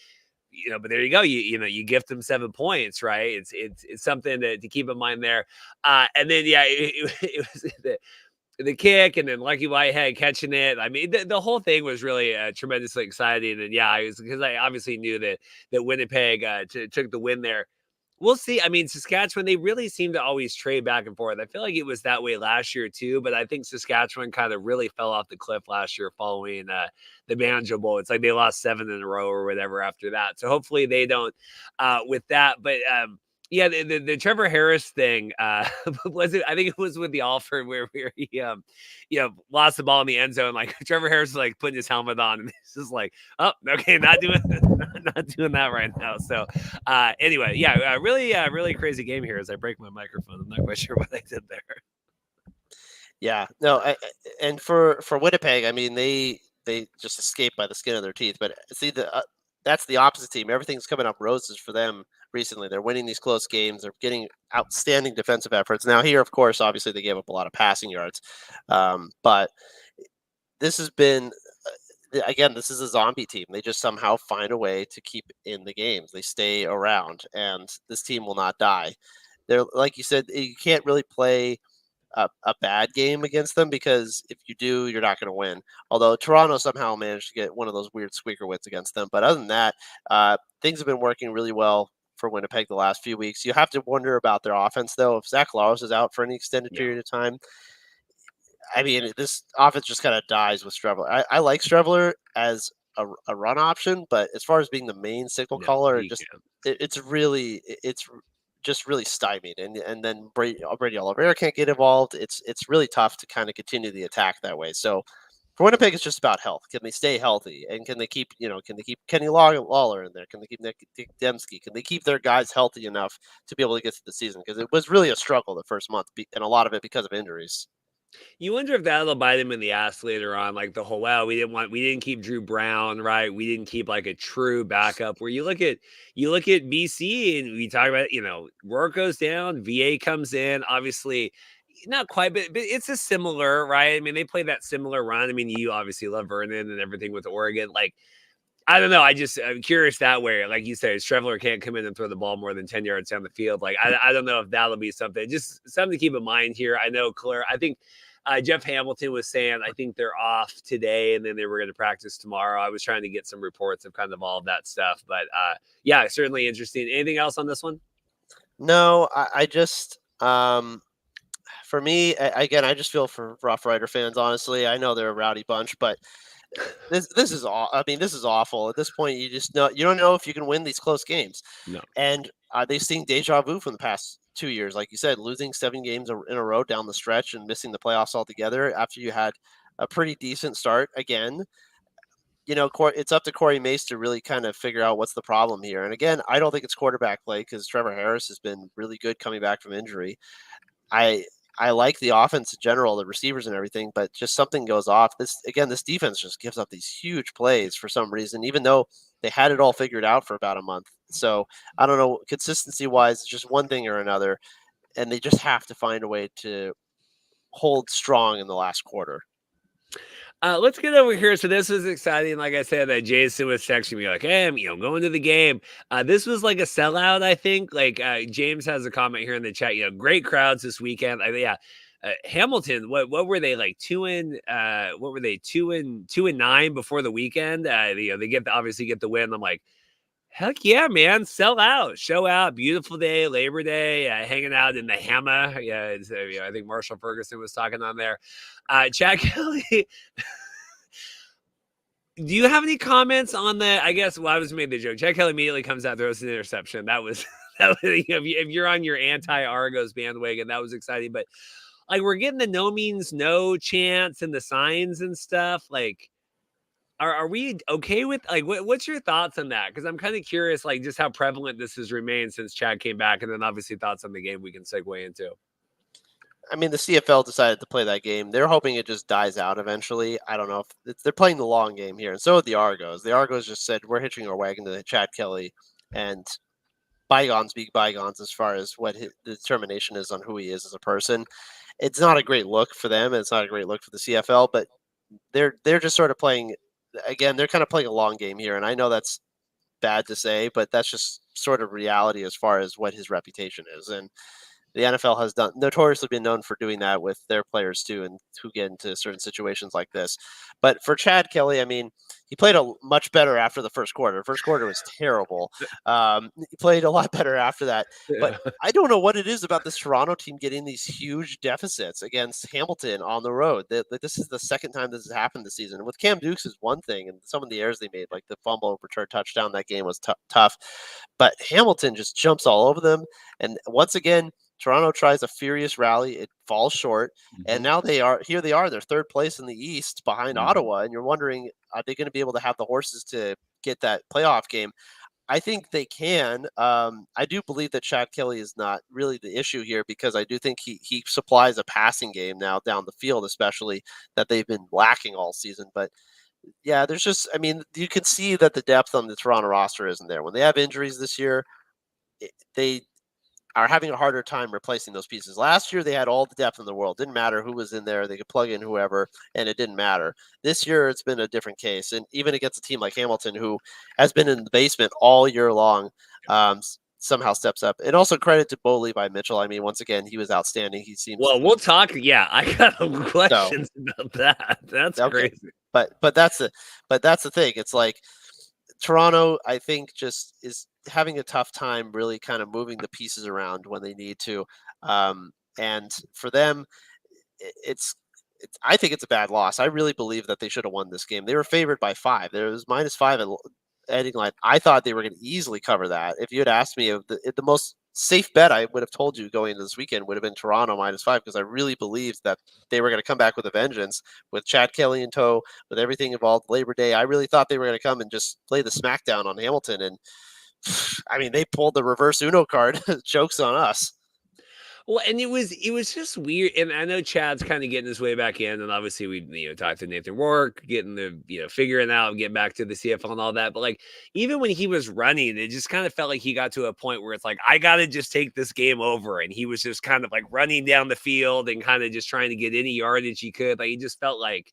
but there you go. You gift them 7 points, right? It's something to keep in mind there. And then it was the kick, and then Lucky Whitehead catching it. I mean, the whole thing was really tremendously exciting. And because I obviously knew that Winnipeg took the win there. We'll see. I mean, Saskatchewan, they really seem to always trade back and forth. I feel like it was that way last year too, but I think Saskatchewan kind of really fell off the cliff last year following the Banjo Bowl. It's like they lost 7 in a row or whatever after that. So hopefully they don't with that. But the Trevor Harris thing was it? I think it was with the Alford where he lost the ball in the end zone. Like Trevor Harris was like putting his helmet on, and it's just like, oh, okay, not doing that right now. So anyway, really crazy game here as I break my microphone. I'm not quite sure what I did there. Yeah, no, and for Winnipeg, I mean they just escaped by the skin of their teeth. But see, that's the opposite team. Everything's coming up roses for them recently. They're winning these close games. They're getting outstanding defensive efforts. Now here, of course, obviously they gave up a lot of passing yards, but this has been. Again, this is a zombie team. They just somehow find a way to keep in the games. They stay around, and this team will not die. They're like you said, you can't really play a bad game against them because if you do, you're not going to win. Although Toronto somehow managed to get one of those weird squeaker wins against them. But other than that, things have been working really well for Winnipeg the last few weeks. You have to wonder about their offense, though. If Zach Lawrence is out for any extended period of time, I mean, this offense just kind of dies with Strebler. I like Strebler as a run option, but as far as being the main signal caller, it's just really stymied. And then Brady Oliveira can't get involved. It's really tough to kind of continue the attack that way. So for Winnipeg, it's just about health. Can they stay healthy? And can they keep Kenny Lawler in there? Can they keep Nick Dembski? Can they keep their guys healthy enough to be able to get through the season? Because it was really a struggle the first month, and a lot of it because of injuries. You wonder if that'll bite him in the ass later on, like the whole we didn't keep Drew Brown, right? We didn't keep like a true backup. Where you look at BC and we talk about Rourke goes down, VA comes in, obviously not quite, but it's a similar, right? I mean, they play that similar run. I mean, you obviously love Vernon and everything with Oregon, like. I don't know. I'm curious that way. Like you said, Strebler can't come in and throw the ball more than 10 yards down the field. Like, I don't know if that'll be something. Just something to keep in mind here. I know, Claire, I think Jeff Hamilton was saying, I think they're off today and then they were going to practice tomorrow. I was trying to get some reports of kind of all of that stuff. But certainly interesting. Anything else on this one? No, I just, for me, again, I just feel for Roughrider fans, honestly. I know they're a rowdy bunch, but this is all. I mean, this is awful. At this point, you don't know if you can win these close games. No. And they've seen deja vu from the past 2 years, like you said, losing 7 games in a row down the stretch and missing the playoffs altogether after you had a pretty decent start again. It's up to Corey Mace to really kind of figure out what's the problem here. And again, I don't think it's quarterback play because Trevor Harris has been really good coming back from injury. I like the offense in general, the receivers and everything, but just something goes off. This defense just gives up these huge plays for some reason, even though they had it all figured out for about a month. So I don't know, consistency wise, it's just one thing or another, and they just have to find a way to hold strong in the last quarter. Let's get over here. So this was exciting. Like I said, that Jason was texting me like, "Hey, I'm going to the game." This was like a sellout, I think. Like James has a comment here in the chat. Great crowds this weekend. Hamilton. What were they like 2-9 before the weekend? They obviously get the win. I'm like, heck yeah, man. Sell out, show out. Beautiful day, Labor Day, hanging out in the hammer. Yeah, I think Marshall Ferguson was talking on there. Chad Kelly. Do you have any comments on the? I guess I was made the joke. Chad Kelly immediately comes out, throws an interception. That was that was, if you're on your anti-Argos bandwagon, that was exciting. But like we're getting the no means no chants and the signs and stuff. Like, are we okay with like what's your thoughts on that? Because I'm kind of curious, like just how prevalent this has remained since Chad came back, and then obviously thoughts on the game we can segue into. I mean, the CFL decided to play that game. They're hoping it just dies out eventually. I don't know if they're playing the long game here, and so did the Argos. The Argos just said we're hitching our wagon to Chad Kelly, and bygones be bygones as far as what the determination is on who he is as a person. It's not a great look for them. It's not a great look for the CFL, but they're just sort of playing. Again, they're kind of playing a long game here, and I know that's bad to say, but that's just sort of reality as far as what his reputation is. And the NFL has notoriously been known for doing that with their players too, and who get into certain situations like this. But for Chad Kelly, I mean, he played much better after the first quarter. First quarter was terrible. He played a lot better after that. But I don't know what it is about this Toronto team getting these huge deficits against Hamilton on the road. This is the second time this has happened this season. With Cam Dukes is one thing, and some of the errors they made, like the fumble return touchdown, that game was tough. But Hamilton just jumps all over them. And once again, Toronto tries a furious rally. It falls short. And now they are they're third place in the East behind Ottawa. And you're wondering, are they going to be able to have the horses to get that playoff game? I think they can. I do believe that Chad Kelly is not really the issue here, because I do think he supplies a passing game now down the field, especially, that they've been lacking all season. But yeah, there's just, I mean, you can see that the depth on the Toronto roster isn't there. When they have injuries this year, they are having a harder time replacing those pieces. Last year, they had all the depth in the world. Didn't matter who was in there. They could plug in whoever, and it didn't matter. This year, it's been a different case. And even against a team like Hamilton, who has been in the basement all year long, somehow steps up. And also credit to Bo Levi Mitchell. I mean, once again, he was outstanding. He seems... Well, we'll talk. Yeah, I got questions about that. That's okay. Crazy. But that's the thing. It's like Toronto, I think, just is having a tough time really kind of moving the pieces around when they need to. And for them, I think it's a bad loss. I really believe that they should have won this game. They were favored by 5. There was -5 at ending line. I thought they were going to easily cover that. If you had asked me, if the most safe bet I would have told you going into this weekend would have been Toronto -5, because I really believed that they were going to come back with a vengeance, with Chad Kelly in tow, with everything involved Labor Day. I really thought they were going to come and just play the smackdown on Hamilton. And I mean, they pulled the reverse Uno card. Jokes on us. Well, and it was just weird. And I know Chad's kind of getting his way back in, and obviously we talked to Nathan Rourke, getting the figuring out, getting back to the CFL and all that. But like even when he was running, it just kind of felt like he got to a point where it's like, I gotta just take this game over. And he was just kind of like running down the field and kind of just trying to get any yardage he could. Like he just felt like,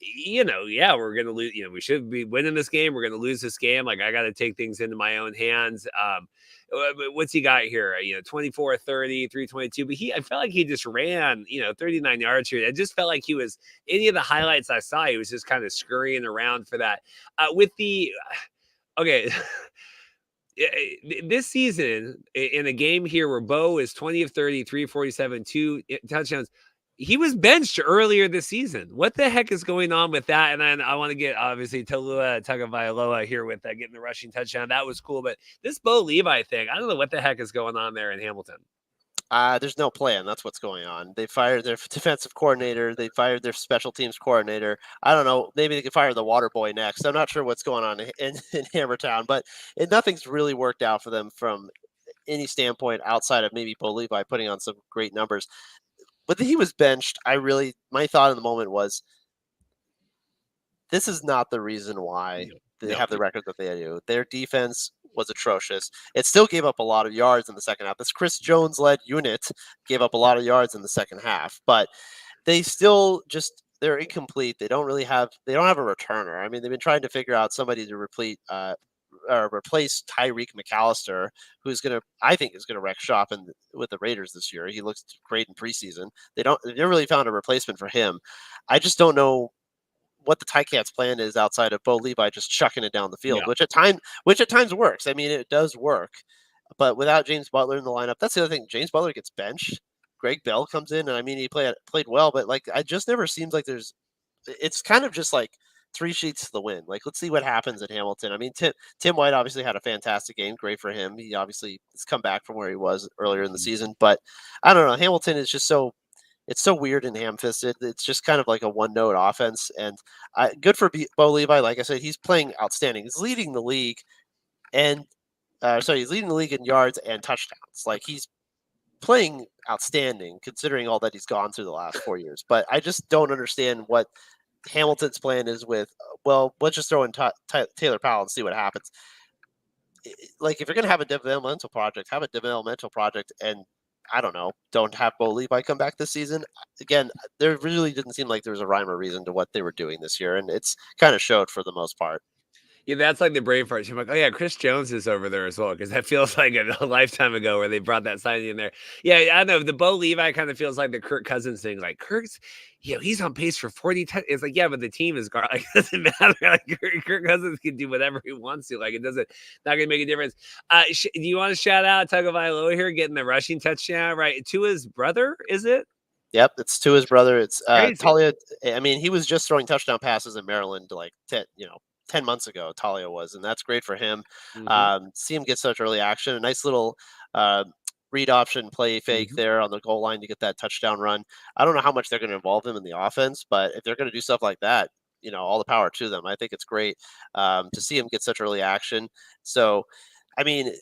yeah, we're going to lose, we should be winning this game. We're going to lose this game. Like, I got to take things into my own hands. What's he got here? 24, 30, 322. But I felt like he just ran, 39 yards here. It just felt like he was, any of the highlights I saw, he was just kind of scurrying around for that. Okay. This season, in a game here where Bo is 20 of 30, 347, 2 touchdowns, he was benched earlier this season. What the heck is going on with that? And then I want to get, obviously, Talua Tagovailoa here with getting the rushing touchdown. That was cool. But this Bo Levi thing, I don't know what the heck is going on there in Hamilton. There's no plan. That's what's going on. They fired their defensive coordinator. They fired their special teams coordinator. I don't know. Maybe they could fire the water boy next. I'm not sure what's going on in Hammertown, but nothing's really worked out for them from any standpoint outside of maybe Bo Levi putting on some great numbers. But he was benched. My thought in the moment was, this is not the reason why they have the record that they do. Their defense was atrocious. It still gave up a lot of yards in the second half. This Chris Jones-led unit gave up a lot of yards in the second half, but they still they're incomplete. They don't have a returner. I mean, they've been trying to figure out somebody to replace Tyreek McAllister, I think is gonna wreck shop with the Raiders this year. He looks great in preseason. They've never really found a replacement for him. I just don't know what the Ticats' plan is outside of Bo Levi just chucking it down the field, which at times works. I mean, it does work, but without James Butler in the lineup, that's the other thing. James Butler gets benched. Greg Bell comes in, and I mean, he played well, but like, I just never seems like it's kind of just like 3 sheets to the win. Like, let's see what happens at Hamilton. I mean, Tim White obviously had a fantastic game. Great for him. He obviously has come back from where he was earlier in the season. But I don't know. Hamilton is just it's so weird and ham-fisted. It's just kind of like a one-note offense. And good for Bo Levi. Like I said, he's playing outstanding. He's leading the league, and he's leading the league in yards and touchdowns. Like, he's playing outstanding considering all that he's gone through the last 4 years. But I just don't understand what Hamilton's plan is with, well, let's just throw in Taylor Powell and see what happens. Like, if you're going to have a developmental project, have a developmental project, and I don't know, don't have Bo Levi come back this season. Again, there really didn't seem like there was a rhyme or reason to what they were doing this year, and it's kind of showed for the most part. Yeah, that's like the brain fart. I'm like, oh yeah, Chris Jones is over there as well, because that feels like a lifetime ago where they brought that signing in there. Yeah, I know the Bo Levi kind of feels like the Kirk Cousins thing. Like Kirk's, he's on pace for 40. It's like, yeah, but the team is like, it doesn't matter. Like Kirk Cousins can do whatever he wants to. Like, it doesn't, not gonna make a difference. Do you want to shout out Tagovailoa here getting the rushing touchdown right to his brother? Is it? Yep, it's to his brother. It's Talia. I mean, he was just throwing touchdown passes in Maryland to like 10 months ago. Talia was, and that's great for him. See him get such early action. A nice little read option play fake there on the goal line to get that touchdown run. I don't know how much they're going to involve him in the offense, but if they're going to do stuff like that, all the power to them. I think it's great to see him get such early action. So, I mean,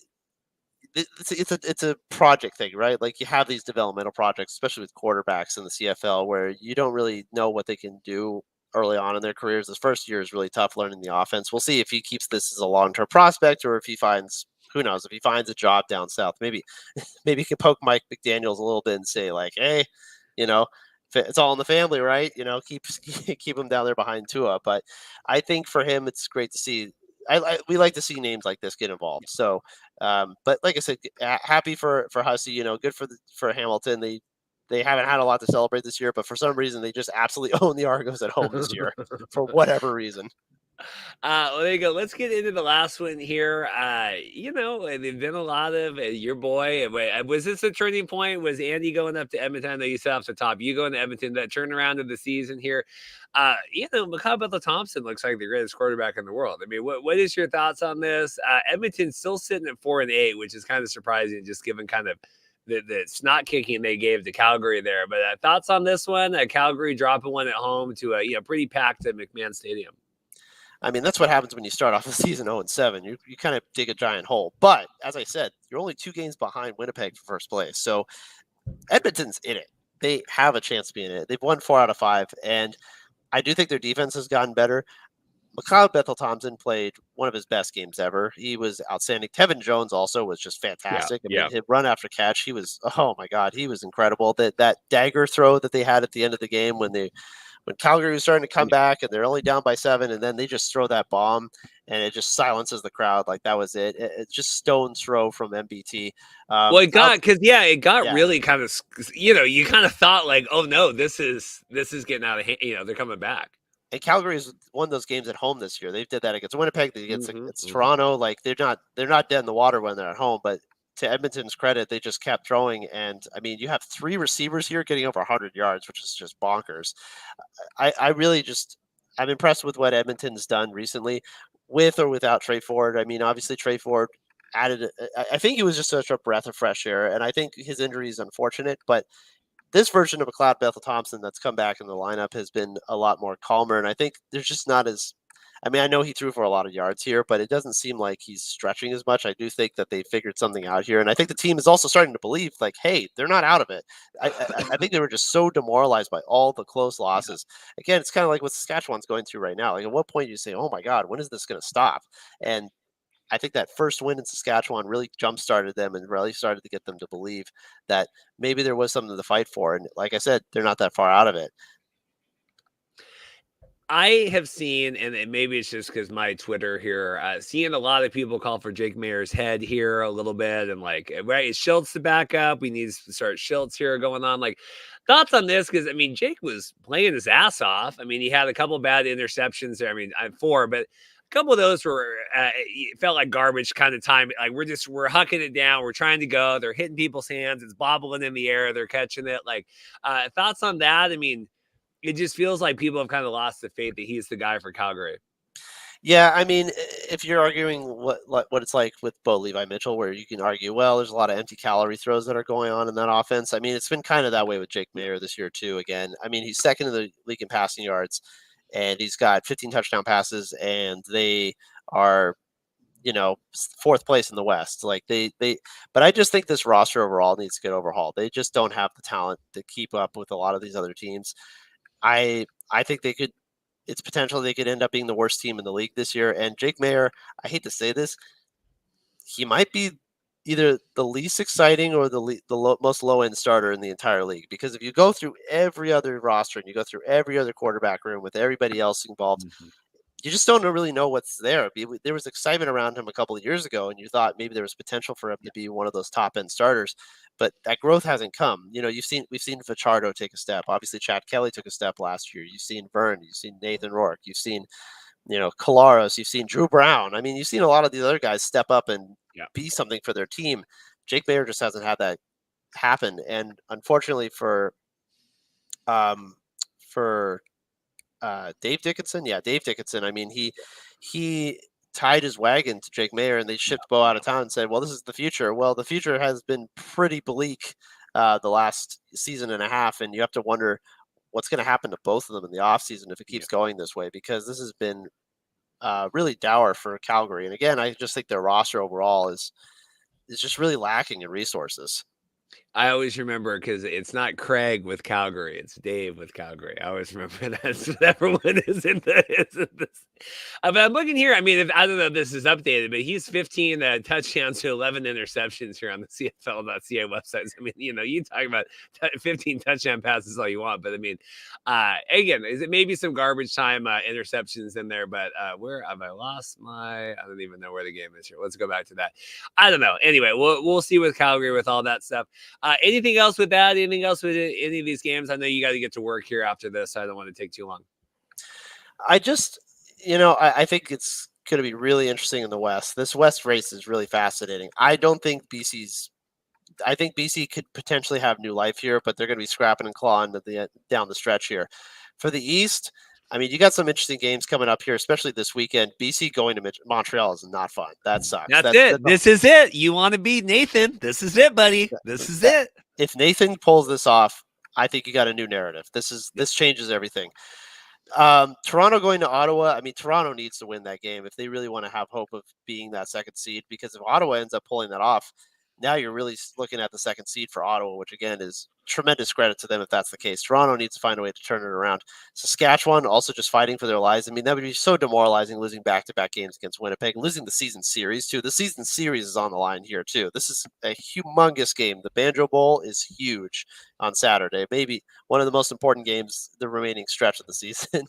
it's a project thing, right? Like, you have these developmental projects, especially with quarterbacks in the CFL, where you don't really know what they can do early on in their careers. This first year is really tough learning the offense. We'll see if he keeps this as a long-term prospect, or if he finds, who knows, if he finds a job down south. Maybe he can poke Mike McDaniels a little bit and say, like, hey, it's all in the family, right? Keep him down there behind Tua. But I think for him, it's great to see. We like to see names like this get involved. So, but like I said, happy for Hussey. Good for Hamilton. They haven't had a lot to celebrate this year, but for some reason they just absolutely own the Argos at home this year for whatever reason. Well, there you go. Let's get into the last one here. There've been a lot of your boy. Was this a turning point? Was Andy going up to Edmonton? I know you said off the top, you going to Edmonton, that turnaround of the season here. Mikhail Bethel-Thompson looks like the greatest quarterback in the world. I mean, what is your thoughts on this? Edmonton's still sitting at 4-8, which is kind of surprising, just given kind of the snot kicking they gave to Calgary there. But thoughts on this one? Calgary dropping one at home to a pretty packed at McMahon Stadium. I mean, that's what happens when you start off the season 0-7. You kind of dig a giant hole. But as I said, you're only 2 games behind Winnipeg for first place. So Edmonton's in it. They have a chance to be in it. They've won 4 out of 5, and I do think their defense has gotten better. Mikhail Bethel-Thompson played one of his best games ever. He was outstanding. Tevin Jones also was just fantastic. I mean, his run after catch, he was, oh my God, he was incredible. That dagger throw that they had at the end of the game when Calgary was starting to come back and they're only down by 7, and then they just throw that bomb and it just silences the crowd. Like, that was it. It's just stone's throw from MBT. It got really kind of, you kind of thought like, oh no, this is getting out of hand. They're coming back. And Calgary has won those games at home this year. They did that against Winnipeg. Against Toronto. Like, they're not dead in the water when they're at home, but to Edmonton's credit, they just kept throwing. And I mean, you have 3 receivers here getting over 100 yards, which is just bonkers. I'm impressed with what Edmonton's done recently, with or without Trey Ford. I mean, obviously Trey Ford added, I think he was just such a breath of fresh air, and I think his injury is unfortunate, but this version of McLeod Bethel-Thompson that's come back in the lineup has been a lot more calmer. And I think there's just not as, I mean, I know he threw for a lot of yards here, but it doesn't seem like he's stretching as much. I do think that they figured something out here. And I think the team is also starting to believe, like, hey, they're not out of it. I think they were just so demoralized by all the close losses. Again, it's kind of like what Saskatchewan's going through right now. Like, at what point do you say, oh my God, when is this going to stop? And I think that first win in Saskatchewan really jump-started them and really started to get them to believe that maybe there was something to fight for. And like I said, they're not that far out of it. I have seen, and maybe it's just because my Twitter here, seeing a lot of people call for Jake Mayer's head here a little bit, and like, right, is Schultz to back up? We need to start Schultz here going on. Like, thoughts on this? Because I mean, Jake was playing his ass off. I mean, he had a couple bad interceptions there. I mean, 4, but a couple of those were felt like garbage kind of time. Like, we're hucking it down. We're trying to go. They're hitting people's hands. It's bobbling in the air. They're catching it. Like, thoughts on that? I mean, it just feels like people have kind of lost the faith that he's the guy for Calgary. Yeah, I mean, if you're arguing what it's like with Bo Levi Mitchell, where you can argue, well, there's a lot of empty calorie throws that are going on in that offense. I mean, it's been kind of that way with Jake Maier this year too. Again, I mean, he's second in the league in passing yards, and he's got 15 touchdown passes, and they are, fourth place in the West. Like but I just think this roster overall needs to get overhauled. They just don't have the talent to keep up with a lot of these other teams. I think they could. It's potential they could end up being the worst team in the league this year. And Jake Maier, I hate to say this, he might be either the least exciting or most low end starter in the entire league. Because if you go through every other roster and you go through every other quarterback room with everybody else involved, you just don't really know what's there. There was excitement around him a couple of years ago, and you thought maybe there was potential for him to be one of those top end starters, but that growth hasn't come. We've seen Fajardo take a step. Obviously, Chad Kelly took a step last year. You've seen Vern. You've seen Nathan Rourke. You've seen, Kolaros. You've seen Drew Brown. I mean, you've seen a lot of these other guys step up and be something for their team. Jake Maier just hasn't had that happen, and unfortunately for Dave Dickinson. Yeah, Dave Dickinson. I mean, he tied his wagon to Jake Maier, and they shipped Bo out of town and said, well, this is the future. Well, the future has been pretty bleak the last season and a half, and you have to wonder what's going to happen to both of them in the offseason if it keeps going this way, because this has been really dour for Calgary. And again, I just think their roster overall is just really lacking in resources. I always remember, because it's not Craig with Calgary, it's Dave with Calgary. I always remember that. So everyone is in this. But I'm looking here. I mean, I don't know if this is updated, but he's 15 touchdowns to 11 interceptions here on the CFL.ca websites. I mean, you talk about 15 touchdown passes all you want, but I mean, again, is it maybe some garbage time interceptions in there? But where have I lost I don't even know where the game is here. Let's go back to that. I don't know. Anyway, we'll see with Calgary with all that stuff. Anything else with that? Anything else with any of these games? I know you got to get to work here after this. So I don't want to take too long. I just, I think it's going to be really interesting in the West. This West race is really fascinating. I think BC could potentially have new life here, but they're going to be scrapping and clawing down the stretch here. For the East, I mean, you got some interesting games coming up here, especially this weekend. BC going to Montreal is not fun. That sucks. That's it. This is it. You want to beat Nathan. This is it, buddy. This is it. If Nathan pulls this off, I think you got a new narrative. This changes everything. Toronto going to Ottawa. I mean, Toronto needs to win that game if they really want to have hope of being that second seed, because if Ottawa ends up pulling that off, now you're really looking at the second seed for Ottawa, which again is tremendous credit to them if that's the case. Toronto needs to find a way to turn it around. Saskatchewan also just fighting for their lives. I mean, that would be so demoralizing, losing back-to-back games against Winnipeg, losing the season series too. The season series is on the line here too. This is a humongous game. The Banjo Bowl is huge on Saturday. Maybe one of the most important games the remaining stretch of the season.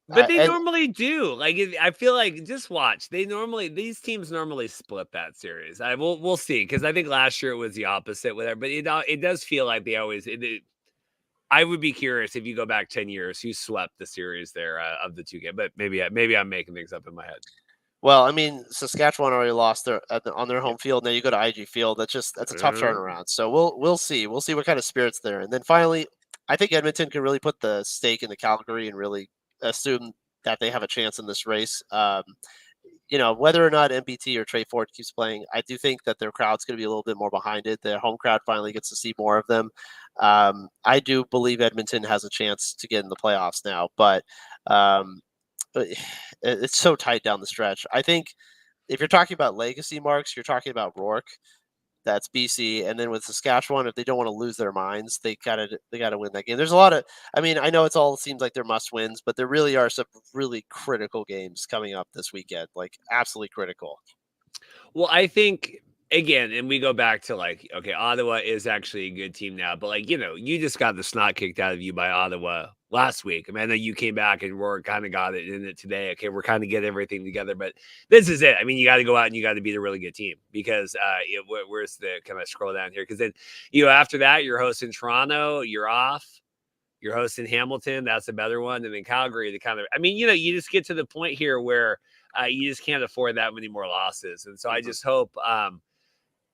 But they normally do. Like, I feel like, just watch. These teams normally split that series. We'll see, because I think last year it was the opposite. Whatever, but it does feel like they always. I would be curious if you go back 10 years, who swept the series there of the two games. But maybe I'm making things up in my head. Well, I mean, Saskatchewan already lost on their home field. Now you go to IG Field. That's a tough turnaround. So we'll see. We'll see what kind of spirits there. And then finally, I think Edmonton can really put the stake in the Calgary and really assume that they have a chance in this race. Whether or not MBT or Trey Ford keeps playing, I do think that their crowd's going to be a little bit more behind it. Their home crowd finally gets to see more of them. I do believe Edmonton has a chance to get in the playoffs now, but it's so tight down the stretch. I think if you're talking about legacy marks, you're talking about Rourke. That's BC, and then with Saskatchewan, if they don't want to lose their minds, they gotta win that game. There's a lot of, I mean, I know it seems like they're must wins, but there really are some really critical games coming up this weekend, like absolutely critical. Well, I think, again, and we go back to okay, Ottawa is actually a good team now, but you just got the snot kicked out of you by Ottawa last week. I mean, I know you came back and Rourke kind of got it in it today. Okay, we're kind of getting everything together, but this is it. I mean, you got to go out and you got to beat a really good team, because where's the, can I scroll down here? Because then, after that, you're hosting Toronto, you're off. You're hosting Hamilton. That's a better one. And then Calgary, you just get to the point here where you just can't afford that many more losses. And so I just hope,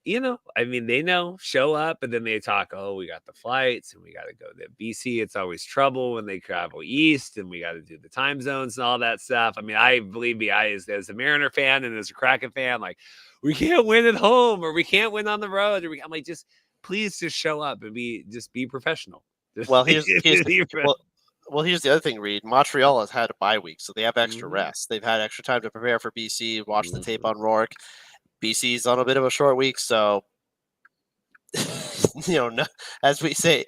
I mean, they know, show up, and then they talk, oh, we got the flights and we got to go to BC. It's always trouble when they travel east and we got to do the time zones and all that stuff. I mean, believe me, as a Mariner fan and as a Kraken fan, like, we can't win at home or we can't win on the road. I'm like, please just show up and be professional. Well, here's the other thing, Reed. Montreal has had a bye week, so they have extra rest. They've had extra time to prepare for BC, watch the tape on Rourke. BC's on a bit of a short week, so as we say,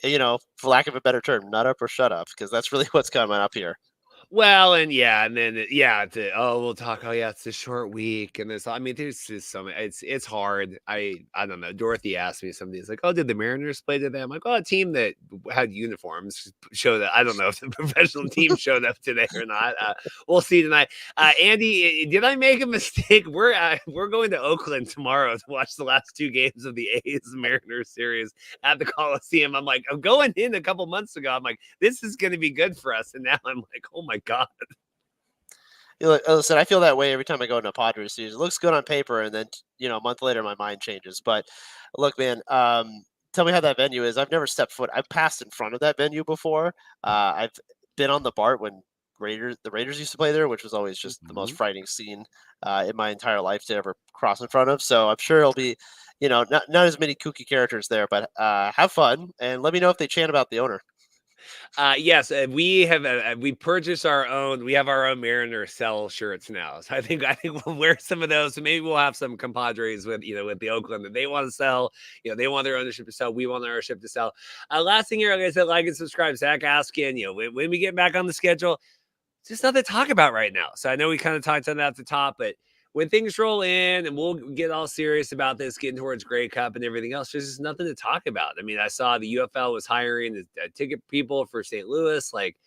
for lack of a better term, nut up or shut up, because that's really what's coming up here. Well, and then we'll talk. Oh yeah, it's a short week, and I mean, there's just so many. It's hard. I don't know. Dorothy asked me something. It's like, oh, did the Mariners play today? I'm like, oh, a team that had uniforms showed up. I don't know if the professional team showed up today or not. We'll see tonight. Andy, did I make a mistake? We're going to Oakland tomorrow to watch the last 2 games of the A's Mariners series at the Coliseum. I'm like, I'm going in a couple months ago. I'm like, this is going to be good for us, and now I'm like, oh my God. Listen, I feel that way every time I go into a Padres series. It looks good on paper, and then a month later my mind changes. But look, man, tell me how that venue is. I've never stepped foot. I've passed in front of that venue before. I've been on the BART when the Raiders used to play there, which was always just the most frightening scene in my entire life to ever cross in front of. So I'm sure it'll be, not as many kooky characters there, but have fun and let me know if they chant about the owner. Yes, we purchased our own. We have our own Mariner Cell shirts now, so I think we'll wear some of those. So maybe we'll have some compadres with the Oakland that they want to sell. They want their ownership to sell. We want our ownership to sell. Last thing here, like I said, like and subscribe. Zach asking, when we get back on the schedule, just nothing to talk about right now. So I know we kind of talked on that at the top, but when things roll in and we'll get all serious about this, getting towards Grey Cup and everything else, there's just nothing to talk about. I mean, I saw the UFL was hiring the ticket people for St. Louis. Like,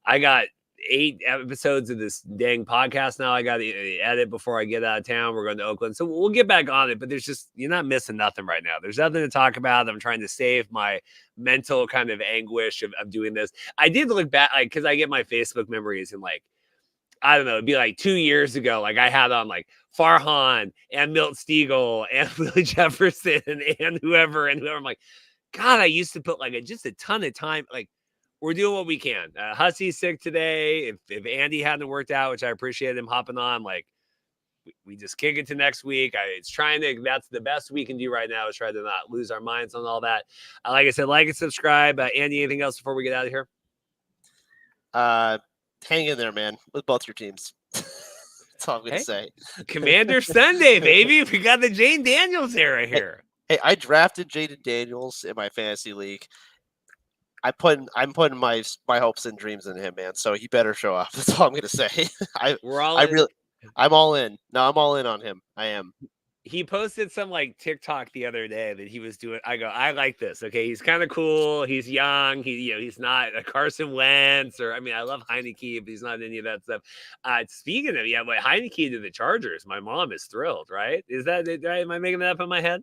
I got 8 episodes of this dang podcast now. I got to edit before I get out of town. We're going to Oakland. So we'll get back on it, but you're not missing nothing right now. There's nothing to talk about. I'm trying to save my mental kind of anguish of doing this. I did look back, because I get my Facebook memories and I don't know, it'd be like 2 years ago. Like I had on like Farhan and Milt Stegall and Willie Jefferson and whoever. I'm like, God, I used to put just a ton of time. Like, we're doing what we can. Hussey's sick today. If Andy hadn't worked out, which I appreciate him hopping on, we just kick it to next week. That's the best we can do right now is try to not lose our minds on all that. Like I said, like and subscribe. Andy, anything else before we get out of here? Hang in there, man, with both your teams. That's all I'm going to say. Commander Sunday, baby. We got the Jane Daniels era here. Hey, I drafted Jaden Daniels in my fantasy league. I'm putting my hopes and dreams in him, man. So he better show up. That's all I'm going to say. I'm all in. No, I'm all in on him. I am. He posted some TikTok the other day that he was doing. I like this. Okay. He's kind of cool. He's young. He's not a Carson Wentz I love Heineke, but he's not any of that stuff. Speaking of, Heineke to the Chargers, my mom is thrilled, right? Is that, am I making that up in my head?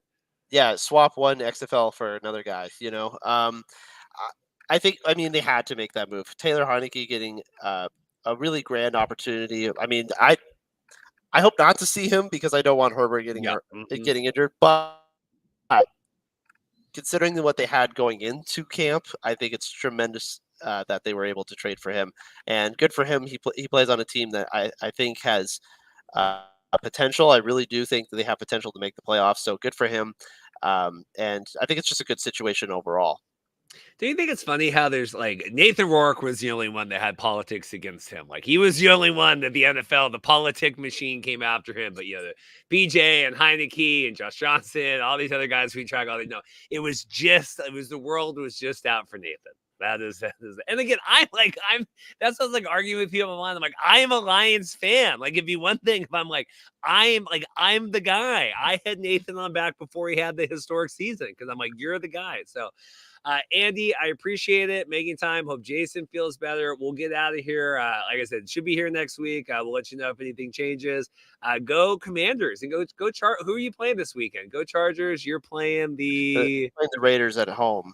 Yeah. Swap one XFL for another guy, I think, they had to make that move. Taylor Heineke getting a really grand opportunity. I hope not to see him because I don't want Herbert getting injured. But considering what they had going into camp, I think it's tremendous that they were able to trade for him. And good for him. He plays on a team that I think has potential. I really do think that they have potential to make the playoffs. So good for him. And I think it's just a good situation overall. Do you think it's funny how there's Nathan Rourke was the only one that had politics against him? He was the only one that the NFL, the politic machine came after him. But the BJ and Heineke and Josh Johnson, all these other guys we track, the world was just out for Nathan. That is, and again, that's what I was arguing with people online. I'm like, I am a Lions fan. It'd be one thing if I'm the guy. I had Nathan on back before he had the historic season because I'm like, you're the guy. So, Andy, I appreciate it. Making time. Hope Jason feels better. We'll get out of here. Like I said, should be here next week. We'll let you know if anything changes. Go Commanders and go who are you playing this weekend? Go Chargers. You're playing the Raiders at home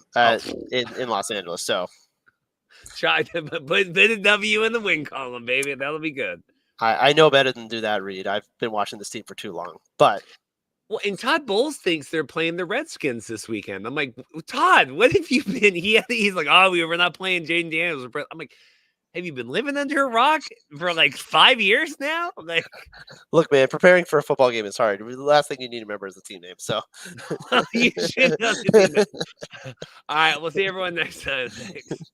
in Los Angeles. So try to put a W in the win column, baby. That'll be good. I know better than do that, Reed. I've been watching this team for too long, but Well, and Todd Bowles thinks they're playing the Redskins this weekend. I'm like, Todd, what have you been? He's like, oh, we're not playing Jaden Daniels. I'm like, have you been living under a rock for like 5 years now? Like, look, man, preparing for a football game is hard. The last thing you need to remember is the team name. So you should know the team name. All right, we'll see everyone next time. Thanks.